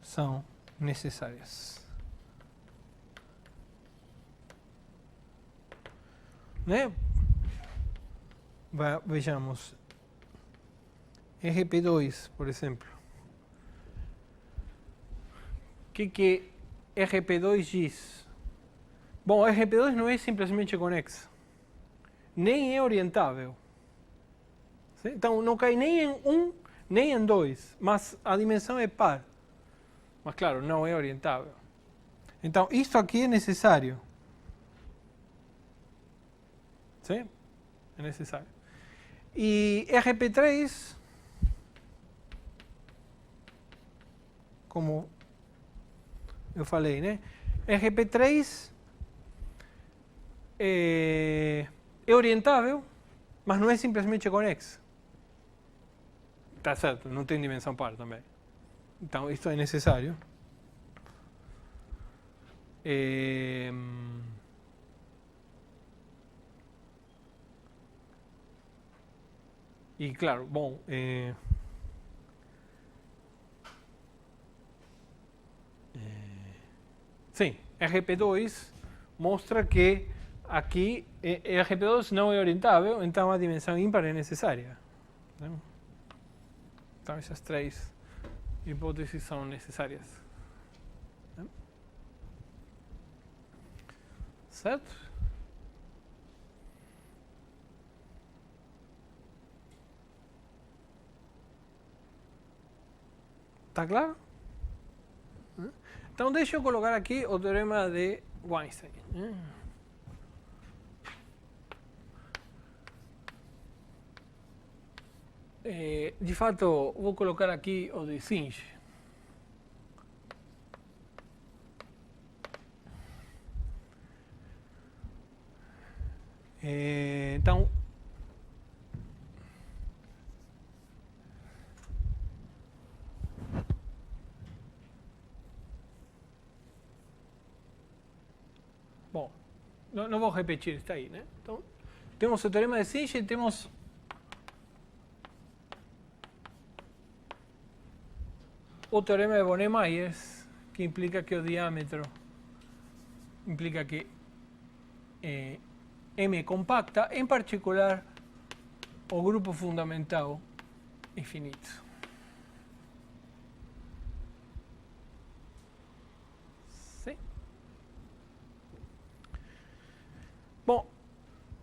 são necessárias. Né? Vejamos. RP2, por exemplo. O que RP2 diz? Bom, RP2 não é simplesmente conexa, nem é orientável. Então, não cai nem em 1, nem em 2, mas a dimensão é par. Mas, claro, não é orientável. Então, isto aqui é necessário. Sim? É necessário. E RP3, como eu falei, né? RP3 é orientável, mas não é simplesmente conexa. Tá certo, não tem dimensão par também. Então, isto é necessário. E, claro, bom... sim, RP2 mostra que aqui RP2 não é orientável, então a dimensão ímpar é necessária. Então, essas três hipóteses são necessárias. Certo? Está claro? Então, deixa eu colocar aqui o teorema de Weinstein. De fato, vou colocar aqui o de Zinch. Então, bom, não vou repetir, está aí, né? Então, temos o teorema de Zinch e temos o teorema de Bonnet-Myers, que implica que o diâmetro implica que M é compacta, em particular o grupo fundamental é finito. Sim. Bom,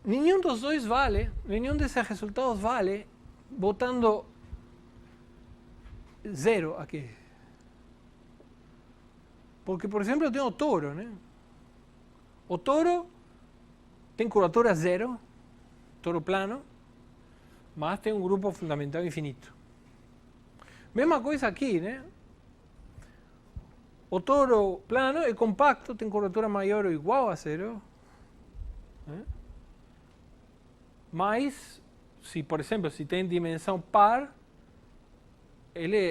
nenhum dos dois vale, nenhum desses resultados vale botando 0 aqui. Porque, por exemplo, eu tenho o touro, né? O touro tem curvatura 0, touro plano, mas tem um grupo fundamental infinito. Mesma coisa aqui, né? O touro plano é compacto, tem curvatura maior ou igual a 0. Né? Mas, se, por exemplo, se tem dimensão par,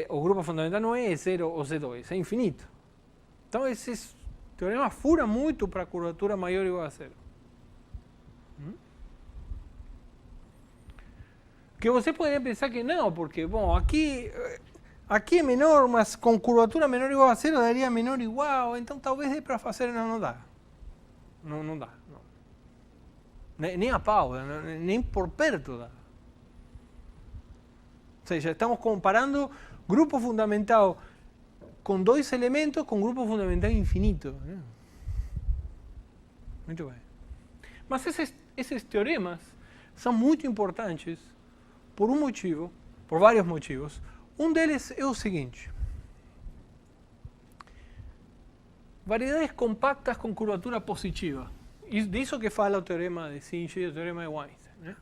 o grupo fundamental não é 0 ou Z2, é infinito. Então, esse teorema fura muito para a curvatura maior ou igual a 0. Que você poderia pensar que não, porque, bom, aqui é menor, mas com curvatura menor ou igual a 0 daria menor ou igual, então talvez dê para fazer, não dá. Não dá. Não. Nem a pau, nem por perto dá. Ou seja, estamos comparando grupo fundamental com dois elementos com grupo fundamental infinito. Né? Muito bem. Mas esses teoremas são muito importantes por um motivo, por vários motivos. Um deles é o seguinte: variedades compactas com curvatura positiva. Disso que fala o teorema de Zinch e o teorema de Weinstein. Né?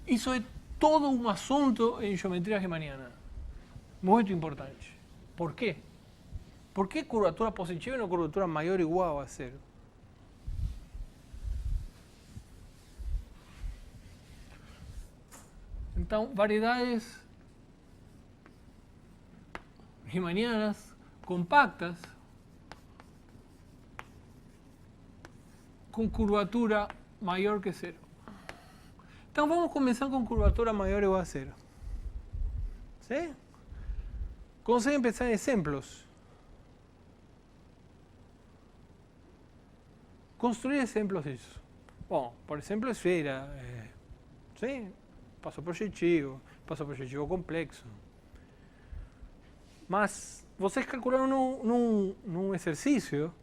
Isso é todo um assunto em geometria riemanniana. Muito importante. Por quê? Por que curvatura positiva e não curvatura maior ou igual a 0? Então, variedades riemannianas compactas com curvatura maior que 0. Então, vamos começar com curvatura maior ou igual a 0. ¿Sí? Conseguem pensar em exemplos? Construir exemplos disso. Bom, por exemplo, esfera, sim, espaço projetivo complexo. Mas vocês calcularam num exercício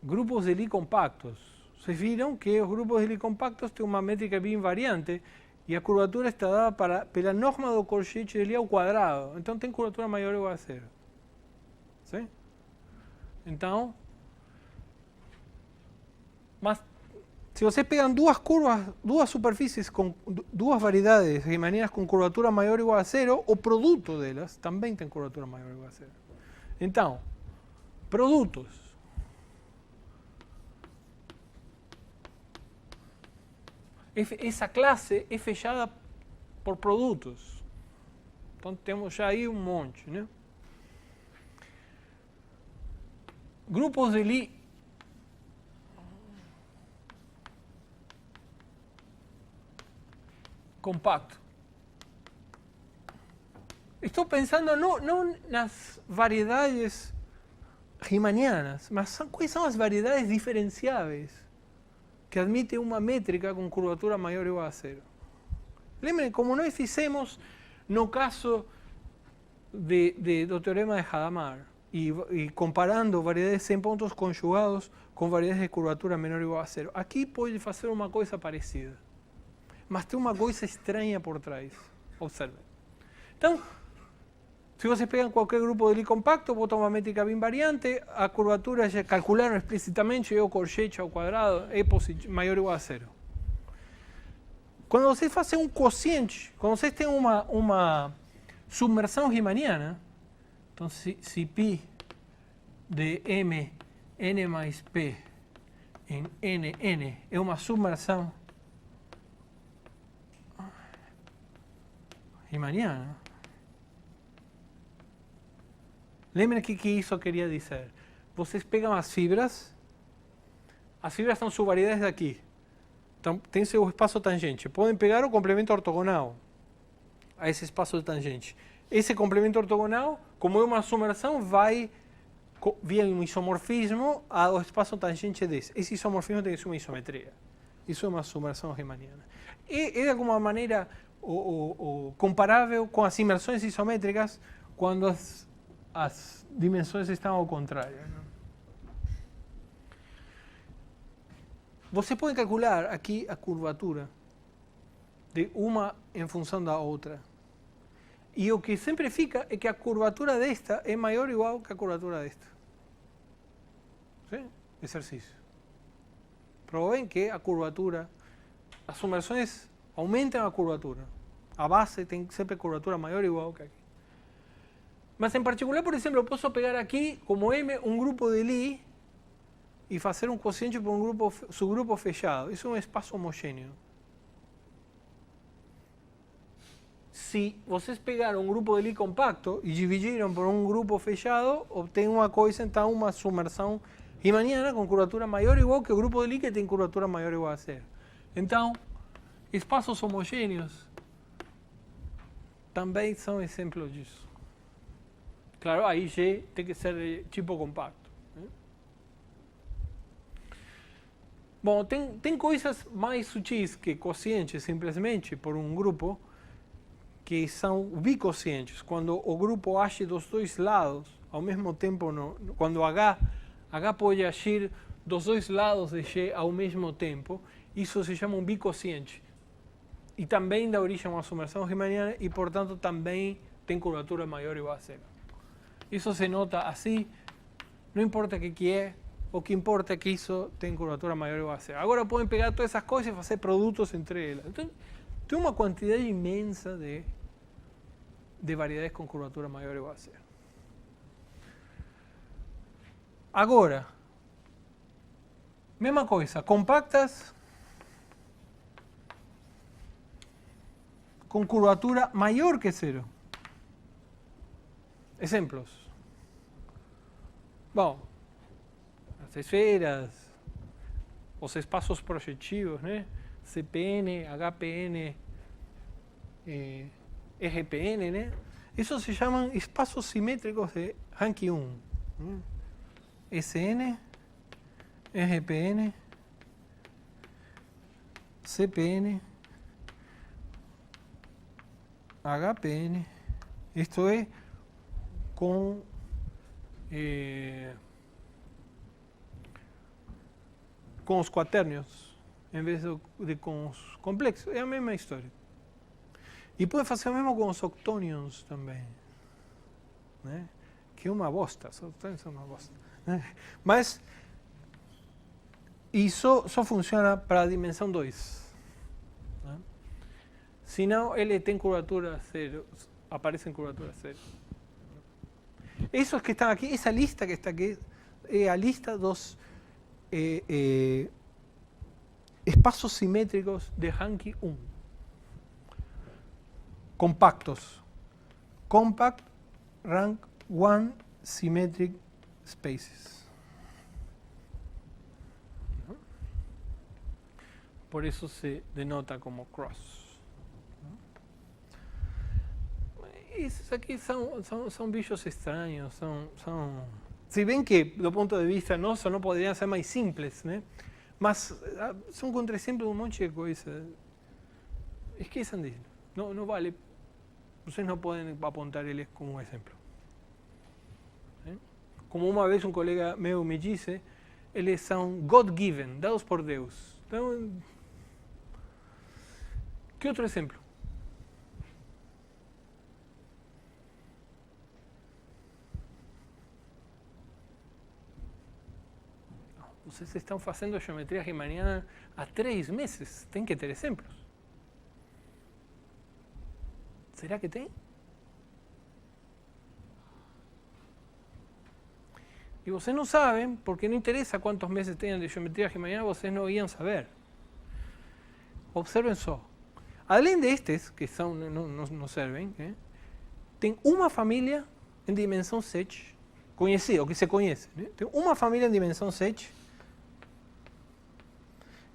grupos de Lie compactos. Vocês viram que os grupos de Lie compactos têm uma métrica bem invariante e a curvatura está dada pela norma do colchete de Lie ao quadrado. Então tem curvatura maior ou igual a zero. Sim? Então, mas se vocês pegam duas superfícies com duas variedades riemannianas com curvatura maior ou igual a zero, o produto delas também tem curvatura maior ou igual a zero. Então, produtos. Essa classe é fechada por produtos. Então temos já aí um monte, né? Grupos de Lie compacto. Estou pensando não nas variedades riemannianas, mas quais são as variedades diferenciáveis que admitem uma métrica com curvatura maior ou igual a zero. Lembrem, como nós fizemos no caso do teorema de Hadamard, e comparando variedades sem pontos conjugados com variedades de curvatura menor ou igual a zero. Aqui pode fazer uma coisa parecida. Mas tem uma coisa estranha por trás. Observem. Então, se vocês pegam qualquer grupo de Lie compacto, botam uma métrica bem variante, a curvatura já calcularam explicitamente, é o colchete ao quadrado, é maior ou igual a zero. Quando vocês fazem um quociente, quando vocês têm uma submersão riemanniana, então se π de m, n mais p em n, n é uma submersão riemanniana. Lembrem que isso queria dizer. Vocês pegam as fibras são subvariedades daqui. Então, tem seu espaço tangente. Podem pegar o complemento ortogonal a esse espaço de tangente. Esse complemento ortogonal, como é uma submersão, vai via um isomorfismo ao espaço tangente desse. Esse isomorfismo tem que ser uma isometria. Isso é uma submersão riemanniana. E é de alguma maneira comparável com as imersões isométricas quando as dimensões estão ao contrário. Você pode calcular aqui a curvatura de uma em função da outra. E o que sempre fica é que a curvatura desta é maior ou igual que a curvatura desta. Sim? Exercício. Provem que a curvatura, as submersões aumentam a curvatura. A base tem sempre curvatura maior ou igual que aqui. Mas em particular, por exemplo, eu posso pegar aqui como M um grupo de Lie e fazer um quociente por um subgrupo fechado. Isso é um espaço homogêneo. Se vocês pegaram um grupo de Lie compacto e dividiram por um grupo fechado, obtém uma coisa, então, uma submersão riemanniana com curvatura maior ou igual que o grupo de Lie que tem curvatura maior ou igual a zero. Então, espaços homogêneos também são exemplos disso. Claro, aí G tem que ser de tipo compacto. Bom, tem coisas mais sutis que quocientes simplesmente por um grupo, que são bicocientes, quando o grupo age dos dois lados ao mesmo tempo, quando H pode agir dos dois lados de G ao mesmo tempo, isso se chama um bicociente. E também dá origem a uma submersão riemanniana e, portanto, também tem curvatura maior ou igual a zero. Isso se nota assim, não importa o que é, o que importa é que isso tem curvatura maior ou igual a zero. Agora podem pegar todas essas coisas e fazer produtos entre elas. Então, tem uma quantidade imensa de variedades com curvatura maior ou igual a zero. Agora, mesma coisa, compactas com curvatura maior que zero. Exemplos. Bom, as esferas, os espaços projetivos, né? CPN, HPN, RPN, né? Esos se llaman espacios simétricos de Hanke 1. SN, SPN, CPN, HPN. Esto es con os quaternios em vez de com os complexos. É a mesma história. E pode fazer o mesmo com os octônions também. Né? Que é uma bosta. Os octônions são uma bosta. Né? Mas isso só funciona para a dimensão 2. Né? Senão ele tem curvatura zero. Aparece em curvatura zero. Esos que están aquí, esa lista que está aquí, es la lista dos espacios simétricos de Hanke 1. Compactos. Compact rank 1 symmetric spaces. ¿No? Por eso se denota como cross. Esses aqui são bichos estranhos, se bem que, do ponto de vista nosso, não poderiam ser mais simples, né? Mas são contra-exemplos de um monte de coisa. Esqueçam disso. Não vale. Vocês não podem apontar eles como um exemplo. Né? Como uma vez um colega meu me disse, eles são God-given, dados por Deus. Então, que outro exemplo? Vocês estão fazendo geometria riemanniana há 3 meses. Tem que ter exemplos. Será que tem? E vocês não sabem, porque não interessa quantos meses tenham de geometria riemanniana, vocês não iam saber. Observem só. Além destes, que não servem, tem uma família em dimensão 7, conhecida, ou que se conhece. Né? Tem uma família em dimensão 7,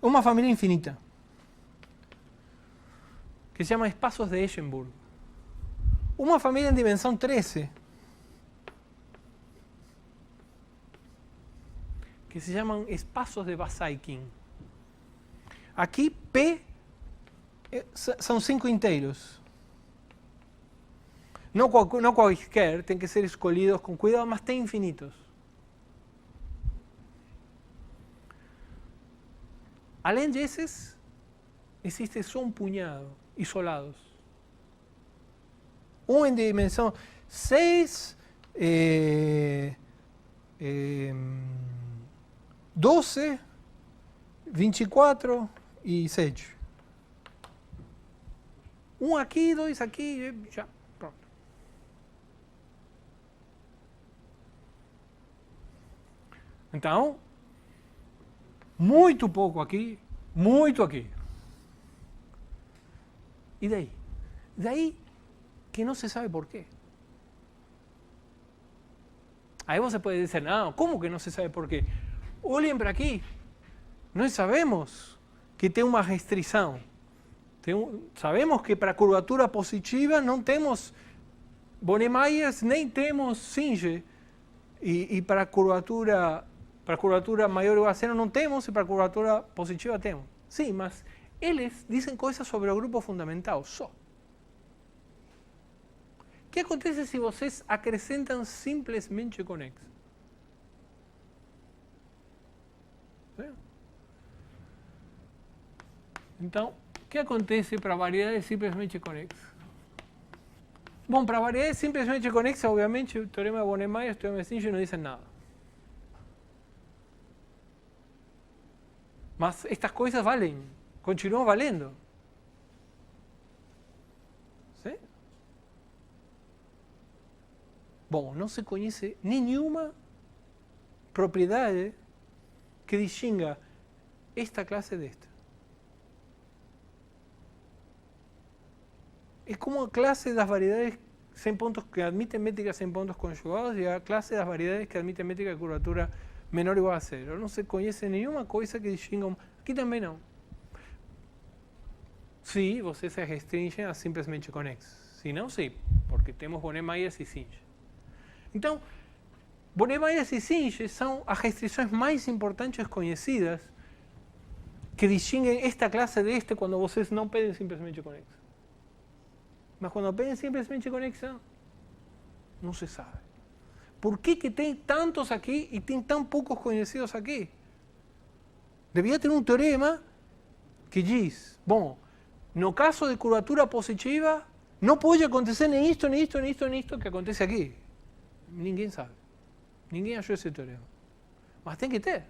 uma família infinita, que se chama espaços de Eschenburg. Uma família em dimensão 13, que se chamam espaços de Basaikin. Aqui, P são 5 inteiros. Não quaisquer, tem que ser escolhidos com cuidado, mas tem infinitos. Além desses, existe só um punhado, isolados. Um em dimensão 6, 12, 24 e 7. Um aqui, 2 aqui, já, pronto. Então, muito pouco aqui, muito aqui. E daí? Daí que não se sabe por quê. Aí você pode dizer, não, como que não se sabe por quê? Olhem para aqui. Nós sabemos que tem uma restrição. Sabemos que para a curvatura positiva não temos Bonet-Myers, nem temos Singer. E para a curvatura maior ou igual a zero não temos, e para a curvatura positiva temos. Sim, mas eles dizem coisas sobre o grupo fundamental só. O que acontece se vocês acrescentam simplesmente conexos? Então, o que acontece para variedades simplesmente conexas? Bom, para variedades simplesmente conexas, obviamente, o teorema de Bonet-Myers e o teorema de Singer não dizem nada. Mas estas coisas valem, continuam valendo. ¿Sí? Bom, não se conhece nenhuma propriedade que distinga esta classe desta. É como a classe das variedades sem pontos que admitem métricas sem pontos conjugados e a classe das variedades que admitem métrica de curvatura menor ou igual a zero. Não se conhece nenhuma coisa que distinga. Aqui também não. se você se restringe a simplesmente Connex. Se não, sim, porque temos Bonet-Myers e Singe. Então, Bonet-Myers e Singe são as restrições mais importantes conhecidas que distinguem esta classe deste quando vocês não pedem simplesmente conexão. Mas quando pedem simplesmente conexão, não se sabe. Por que tem tantos aqui e tem tão poucos conhecidos aqui? Devia ter um teorema que diz, bom, no caso de curvatura positiva, não pode acontecer nem isto, nem isto, nem isto, nem isto que acontece aqui. Ninguém sabe. Ninguém achou esse teorema. Mas tem que ter.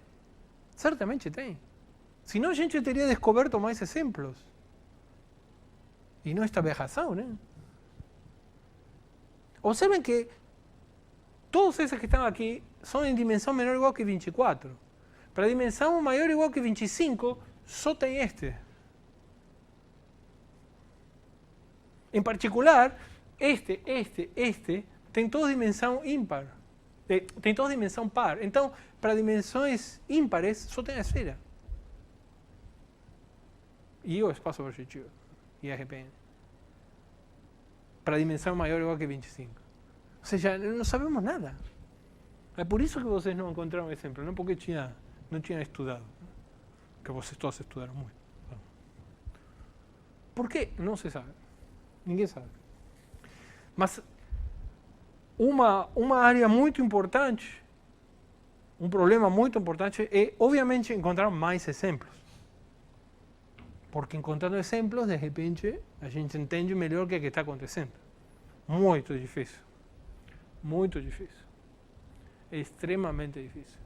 Certamente tem. Senão a gente teria descoberto mais exemplos. E não esta aberração, né? Observem que todos esses que estão aqui são em dimensão menor ou igual que 24. Para dimensão maior ou igual que 25, só tem este. Em particular, este, tem toda dimensão ímpar. Tem toda dimensão par. Então, para dimensões ímpares, só tem a esfera. E o espaço projetivo, e a RPN. Para dimensão maior ou igual que 25. Ou seja, não sabemos nada. É por isso que vocês não encontraram exemplo, não porque não tinham estudado. Que vocês todos estudaram muito. Por quê? Não se sabe. Ninguém sabe. Mas uma área muito importante, um problema muito importante é, obviamente, encontrar mais exemplos. Porque encontrando exemplos, de repente, a gente entende melhor o que está acontecendo. Muito difícil. Muito difícil. É extremamente difícil.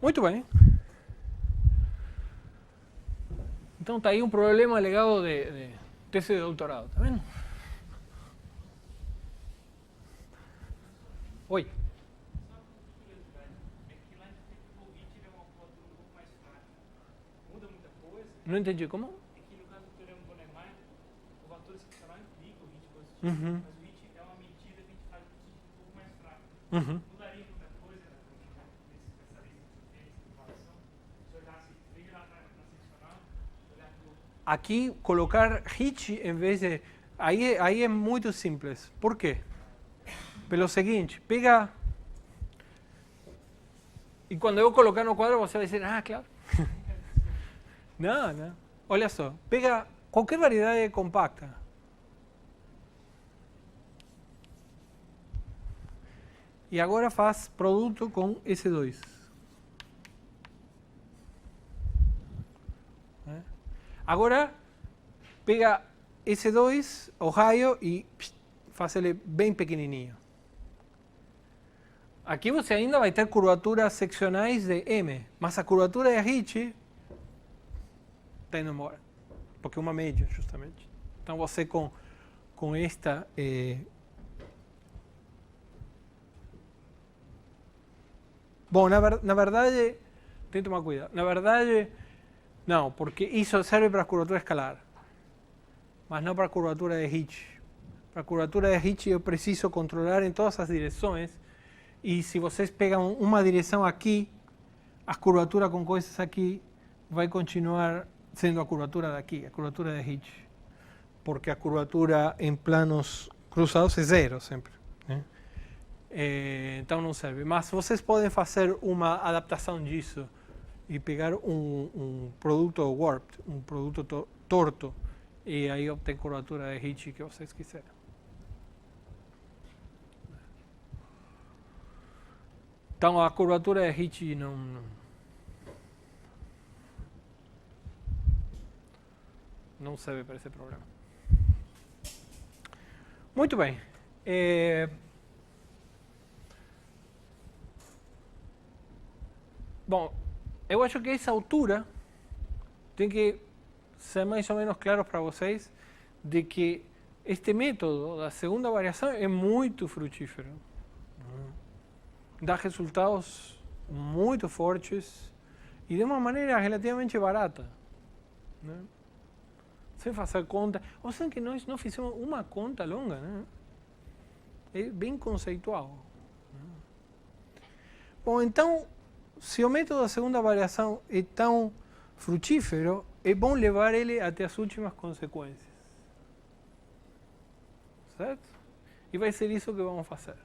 Muito bem. Então está aí um problema legado de tese de doutorado, tá vendo? Oi. Não entendi como? É que no caso do teorema Bonet-Myers, o fator excepcional implica o HIT positivo, mas o HIT é uma medida que a gente faz um HIT um pouco mais fraco. Mudaria muita coisa nessa lista que você fez, comparação? Se olhasse bem lá na seccional, olhar para o... Aqui, colocar HIT em vez de... Aí é muito simples. Por quê? Pelo seguinte, pega... E quando eu colocar no quadro, você vai dizer, ah, claro. Não. Olha só, pega qualquer variedade compacta. E agora faz produto com S2. Agora, pega S2, o raio, e faz ele bem pequenininho. Aqui você ainda vai ter curvaturas seccionais de M, mas a curvatura de HIT está indo embora, porque é uma média, justamente. Então você com esta... Bom, na verdade, tem que tomar cuidado. Na verdade, não, porque isso serve para a curvatura escalar, mas não para a curvatura de HIT. Para a curvatura de HIT eu preciso controlar em todas as direções, e se vocês pegam uma direção aqui, a curvatura com coisas aqui vai continuar sendo a curvatura daqui, a curvatura de HIT, porque a curvatura em planos cruzados é zero sempre, né? Então não serve. Mas vocês podem fazer uma adaptação disso e pegar um produto warped, um produto torto, e aí obter curvatura de HIT que vocês quiserem. Então a curvatura de HIT não serve para esse problema. Muito bem. Bom, eu acho que essa altura tem que ser mais ou menos claro para vocês de que este método da segunda variação é muito frutífero. Dá resultados muito fortes e de uma maneira relativamente barata, né? Sem fazer conta. Ou seja, que nós não fizemos uma conta longa, né? É bem conceitual. Bom, então, se o método da segunda variação é tão frutífero, é bom levar ele até as últimas consequências. Certo? E vai ser isso que vamos fazer.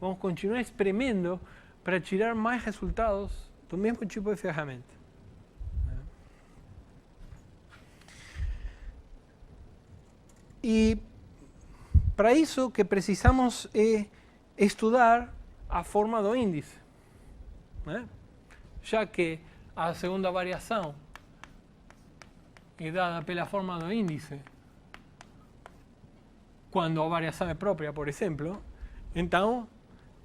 Vamos continuar espremendo para tirar mais resultados do mesmo tipo de ferramenta. E para isso o que precisamos é estudar a forma do índice. Já que a segunda variação é dada pela forma do índice, quando a variação é própria, por exemplo, então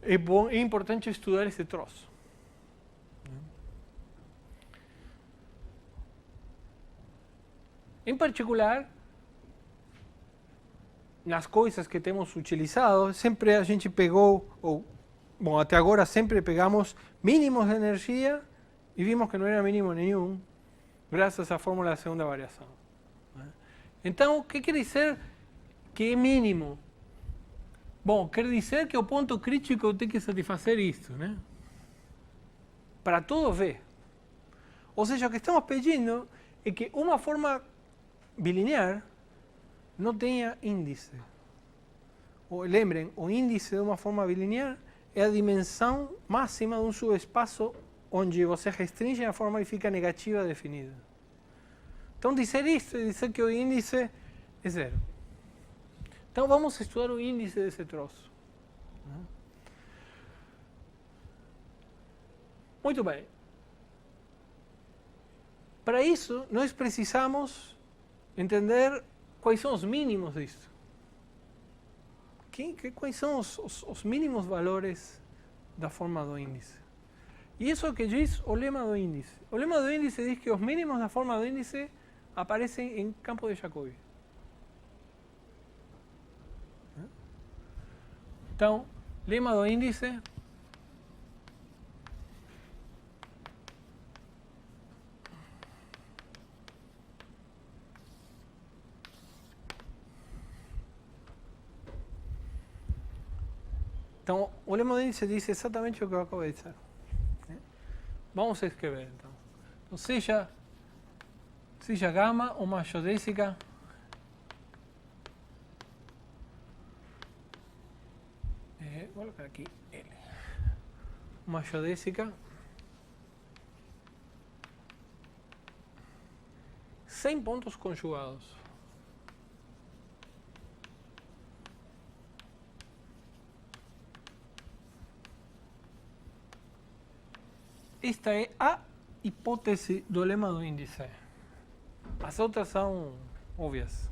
é importante estudar esse troço. Em particular, nas coisas que temos utilizado, sempre a gente pegou, bom, até agora sempre pegamos mínimos de energia e vimos que não era mínimo nenhum, graças à fórmula da segunda variação. Então, o que quer dizer que é mínimo? Bom, quer dizer que o ponto crítico tem que satisfazer isto, né? Para todo V. Ou seja, o que estamos pedindo é que uma forma bilinear não tenha índice. Lembrem, o índice de uma forma bilinear é a dimensão máxima de um subespaço onde você restringe a forma e fica negativa definida. Então, dizer isso é dizer que o índice é zero. Então, vamos estudar o índice desse troço. Muito bem. Para isso, nós precisamos entender quais são os mínimos disso. Quais são os mínimos valores da forma do índice? E isso é o que diz o lema do índice. O lema do índice diz que os mínimos da forma do índice aparecem em campo de Jacobi. Então, lema do índice então, o lema do índice diz exatamente o que eu acabo de dizer. Vamos escrever, então. Então, seja gama uma geodésica vou colocar aqui L. Uma geodésica sem pontos conjugados. Esta é a hipótese do lema do índice. As outras são óbvias.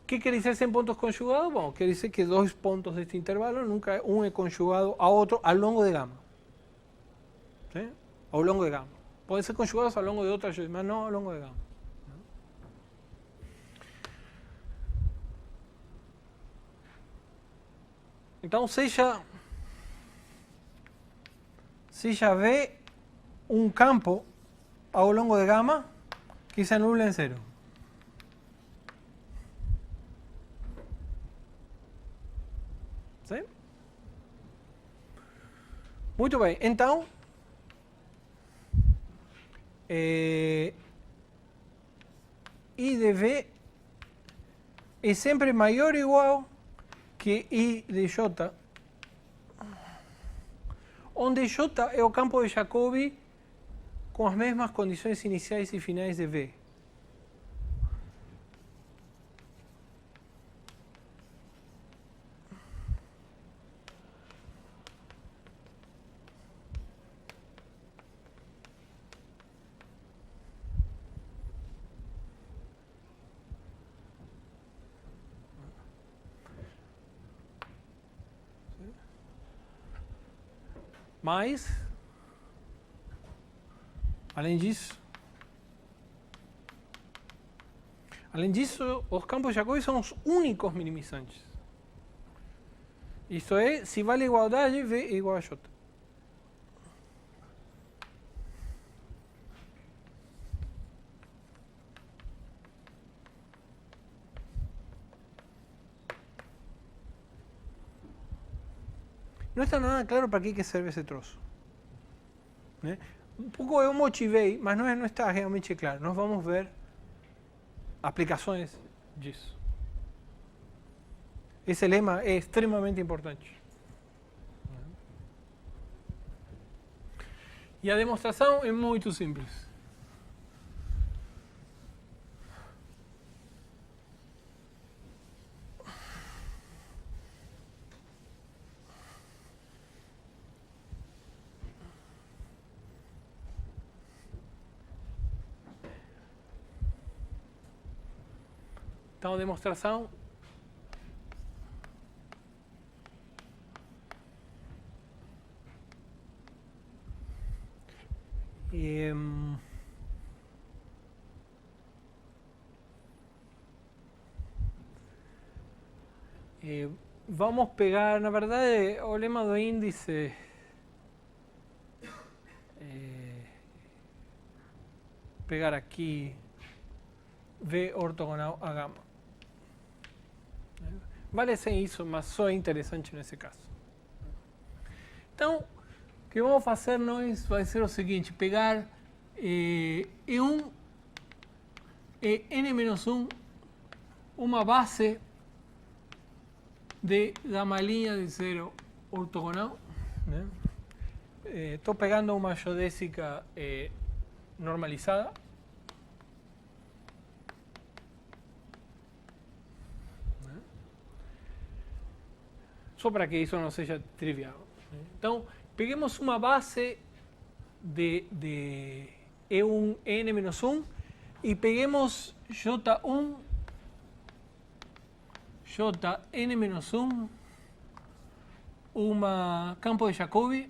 O que quer dizer sem pontos conjugados? Bom, quer dizer que dois pontos deste intervalo, nunca um é conjugado a outro ao longo de gama. ¿Sí? Ao longo de gama. Podem ser conjugados ao longo de outras, mas não ao longo de gama. Então, seja V um campo ao longo de gama que se anula em zero. ¿Sí? Muito bem, então I de V é sempre maior ou igual que I de J, onde J é o campo de Jacobi com as mesmas condições iniciais e finais de V. Mas, além disso, os campos de Jacobi são os únicos minimizantes. Isto é, se vale a igualdade, V é igual a J. não está nada claro para que serve esse troço. Né? Um pouco eu motivei, mas não está realmente claro. Nós vamos ver aplicações disso. Esse lema é extremamente importante. E a demonstração é muito simples. Então, a demonstração vamos pegar, na verdade, o lema do índice pegar aqui V ortogonal a gama. Vale sem isso, mas só é interessante nesse caso. Então, o que vamos fazer nós vai ser o seguinte, pegar E1, N-1, uma base de gama linha de zero ortogonal. Estou pegando uma geodésica normalizada. Só para que isso não seja trivial. Então, peguemos uma base de E1, N-1 e peguemos J1, Jn-1, uma campo de Jacobi,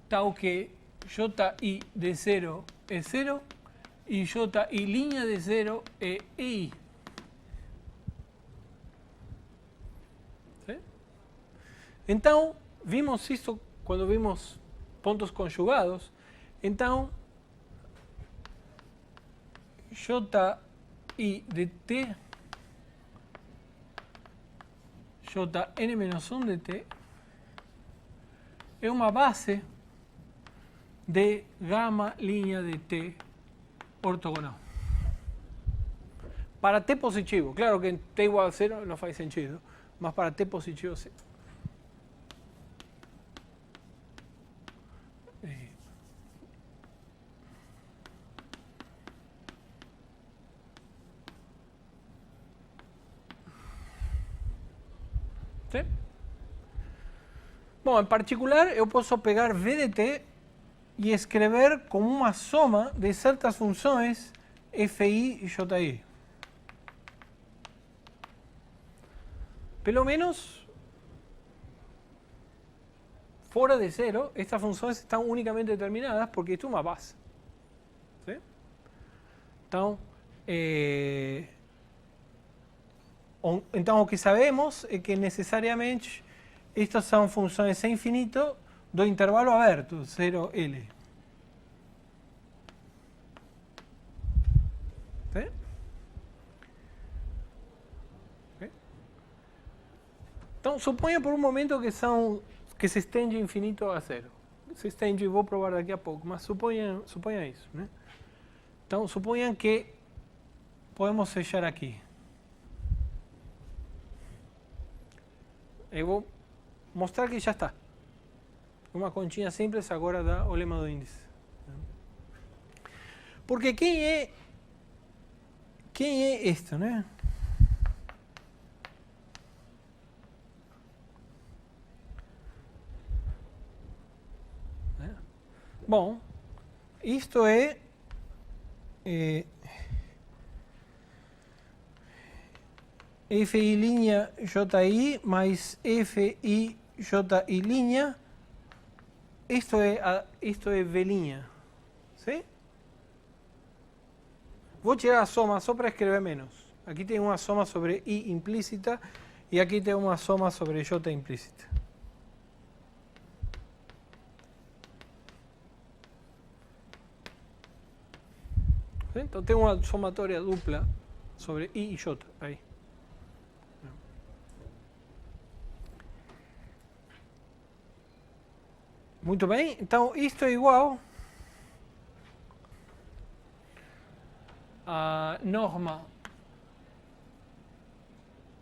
tal que Ji de 0 é 0 e Ji linha de 0 é I. Então, vimos isso quando vimos pontos conjugados. Então, Ji de t, Jn-1 de t, é uma base de gama linha de t ortogonal. Para t positivo, claro que em t igual a 0 não faz sentido, mas para t positivo sim. ¿Sí? Bom, em particular, eu posso pegar V de t e escrever como uma soma de certas funções Fi e Ji. Pelo menos, fora de 0, estas funções estão unicamente determinadas porque isto é uma base. ¿Sí? Então, o que sabemos é que necessariamente estas são funções sem infinito do intervalo aberto, 0L. ¿Sí? ¿Sí? Então, suponha por um momento que se estende infinito a 0. Se estende, vou provar daqui a pouco, mas suponha isso. Né? Então, suponham que podemos fechar aqui. Eu vou mostrar que já está. Uma continha simples agora dá o lema do índice. Porque quem é isto, né? Bom, isto é Fi linha Ji mais Fi Ji linha. Isto é V linha. ¿Sí? Vou tirar a soma só para escrever menos. Aqui tem uma soma sobre I implícita e aqui tem uma soma sobre J implícita. ¿Sí? Então tem uma somatória dupla sobre I e J aí. Muito bem, então isto é igual a norma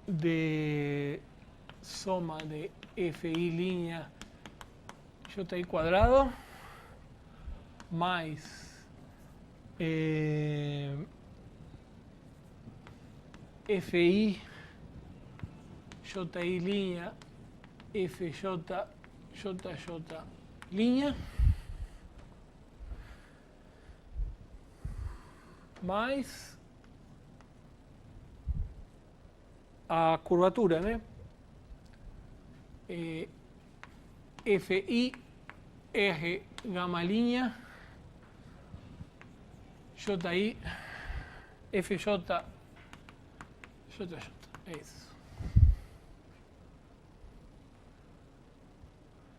de soma de fi' ji quadrado mais fi ji' fj mais a curvatura, né? Fi R gamma linha JI FJ JJ. É isso.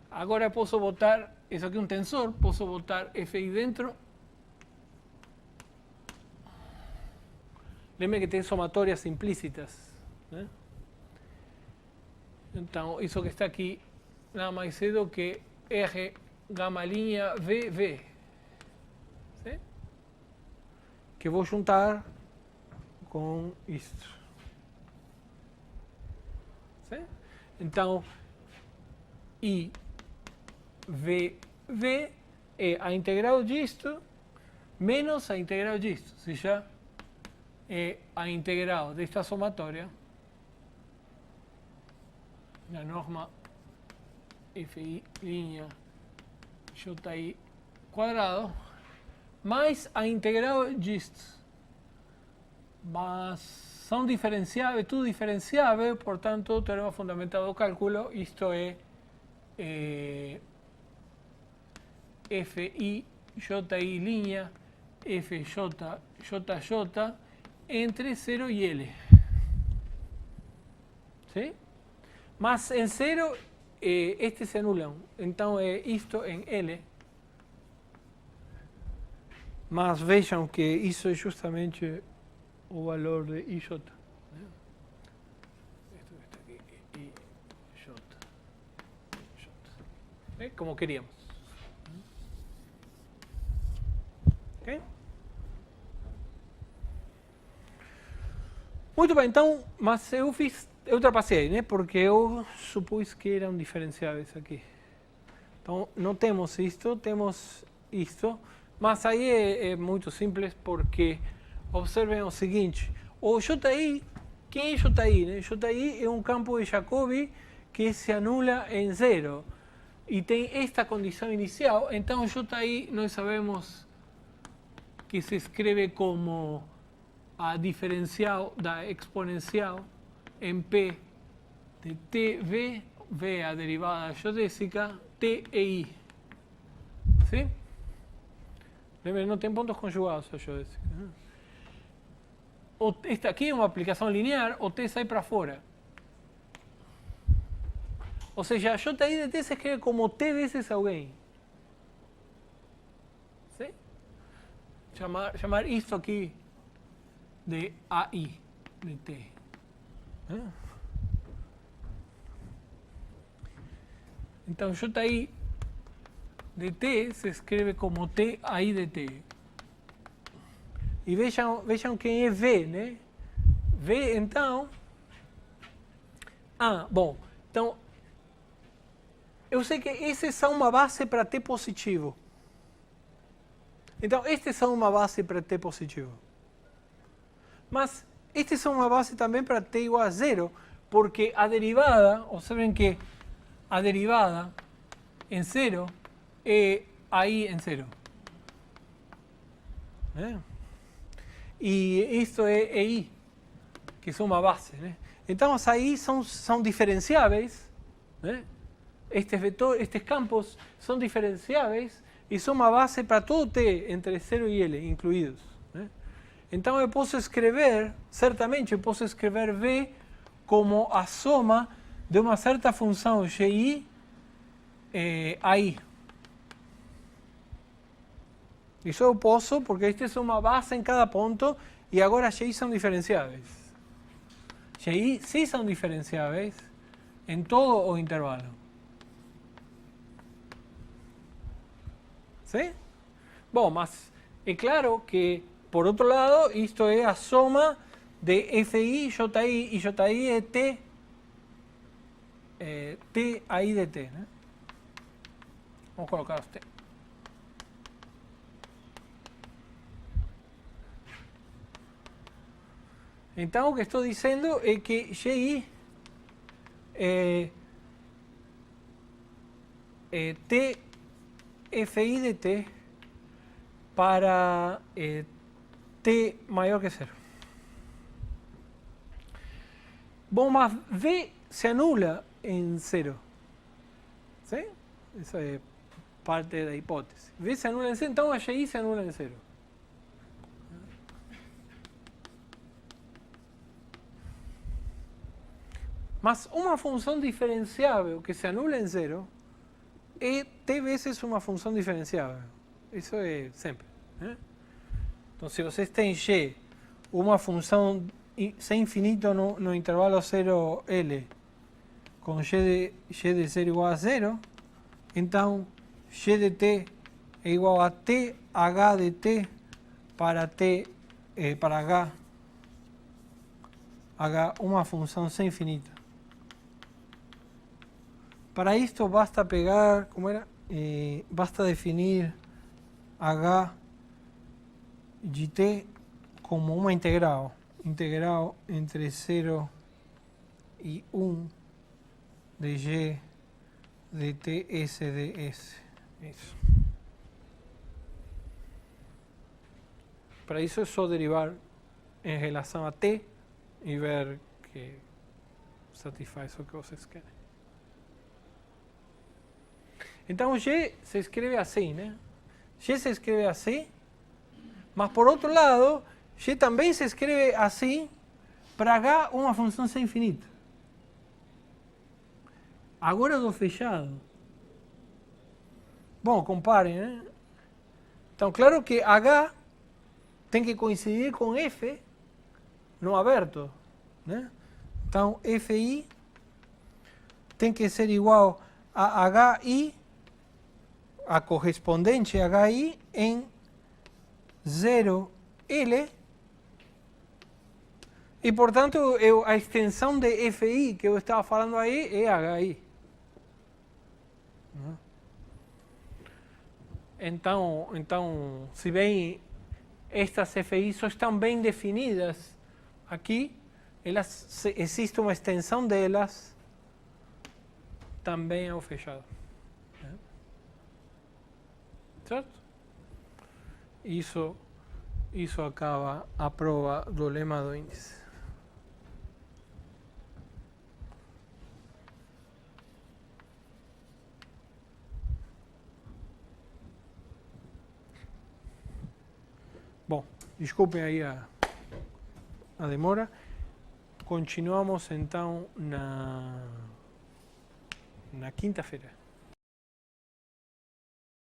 Agora posso botar, isso aqui é um tensor, posso botar Fi dentro. Lembre que tem somatórias implícitas, né? Então, isso que está aqui nada mais é do que R gamma linha VV. ¿Sí? Que vou juntar com isto. ¿Sí? Então, I VV é a integral disto menos a integral disto. Ou seja, é a integral desta somatória, na norma fi' ji quadrado, mais a integral disto. Mas são diferenciáveis, tudo diferenciável, portanto, teorema fundamental do cálculo, isto é fi ji' fj jj entre 0 e L. ¿Sí? Mas em 0, estes se anulam. Então, é isto em L. Mas vejam que isso é justamente o valor de IJ. Isto que está aqui é IJ. ¿Sí? Como queríamos. ¿Ok? Muito bem, então, mas eu ultrapassei, né? Porque eu supus que eram diferenciáveis aqui. Então, não temos isto, temos isto, mas aí é muito simples porque observem o seguinte, o JI, quem é JI? Né? JI é um campo de Jacobi que se anula em 0 e tem esta condição inicial, então JI nós sabemos que se escreve como a diferencial da exponencial em P de TV, V a derivada geodésica, T e I. ¿Sí? Lembrem, não tem pontos conjugados a geodésica. Esta aqui é uma aplicação linear, o T sai para fora. Ou seja, a JI de T se escreve como T vezes alguém. ¿Sí? Chamar isto aqui de AI de T. Então, JI de T se escreve como T AI de T. E vejam quem é V, né? V, então... bom, então... Eu sei que esses são uma base para T positivo. Então, estes são uma base para T positivo. Mas estes são uma base também para T igual a 0, porque a derivada, observem que a derivada em 0 é aí em 0. Né? E isto é I, que são uma base. Né? Então as AI são diferenciáveis, né? Estes campos são diferenciáveis e são uma base para todo T entre 0 e L incluídos. Né? Então eu posso escrever, certamente eu posso escrever V como a soma de uma certa função GI AI. Isso eu posso porque este é uma base em cada ponto e agora GI são diferenciáveis. GI sim são diferenciáveis em todo o intervalo. ¿Sí? Bom, mas é claro que, por outro lado, isto é a soma de FI, JI e JI é T, T aí de T. Né? Vamos colocar os T. Então, o que estou dizendo é que GI T FI de T para T maior que 0. Bom, mas V se anula em 0. ¿Sí? Essa é parte da hipótese. V se anula em 0, então a GI se anula em 0. Mas uma função diferenciável que se anula em 0 é T vezes uma função diferenciável. Isso é sempre. Né? Então, se vocês têm G, uma função sem infinito no intervalo 0L, com G de 0 igual a 0, então G de T é igual a TH de T para T para H uma função sem infinito. Para isto basta pegar, como era? Basta definir H de T como uma integral entre 0 e 1 de G de T S de S. Isso. Para isso é só derivar em relação a T e ver que satisfaz o que vocês querem. Então, G se escreve assim, né? G se escreve assim, mas por outro lado, G também se escreve assim para H uma função sem infinito. Agora do fechado. Bom, comparem, né? Então, claro que H tem que coincidir com F no aberto, né? Então, FI tem que ser igual a HI, a correspondente HI em 0L, e portanto a extensão de FI que eu estava falando aí é HI. Então, se bem estas FI só estão bem definidas aqui, existe uma extensão delas também ao fechado. Certo? Isso acaba a prova do lema do índice. Bom, desculpem aí a demora. Continuamos então na quinta-feira.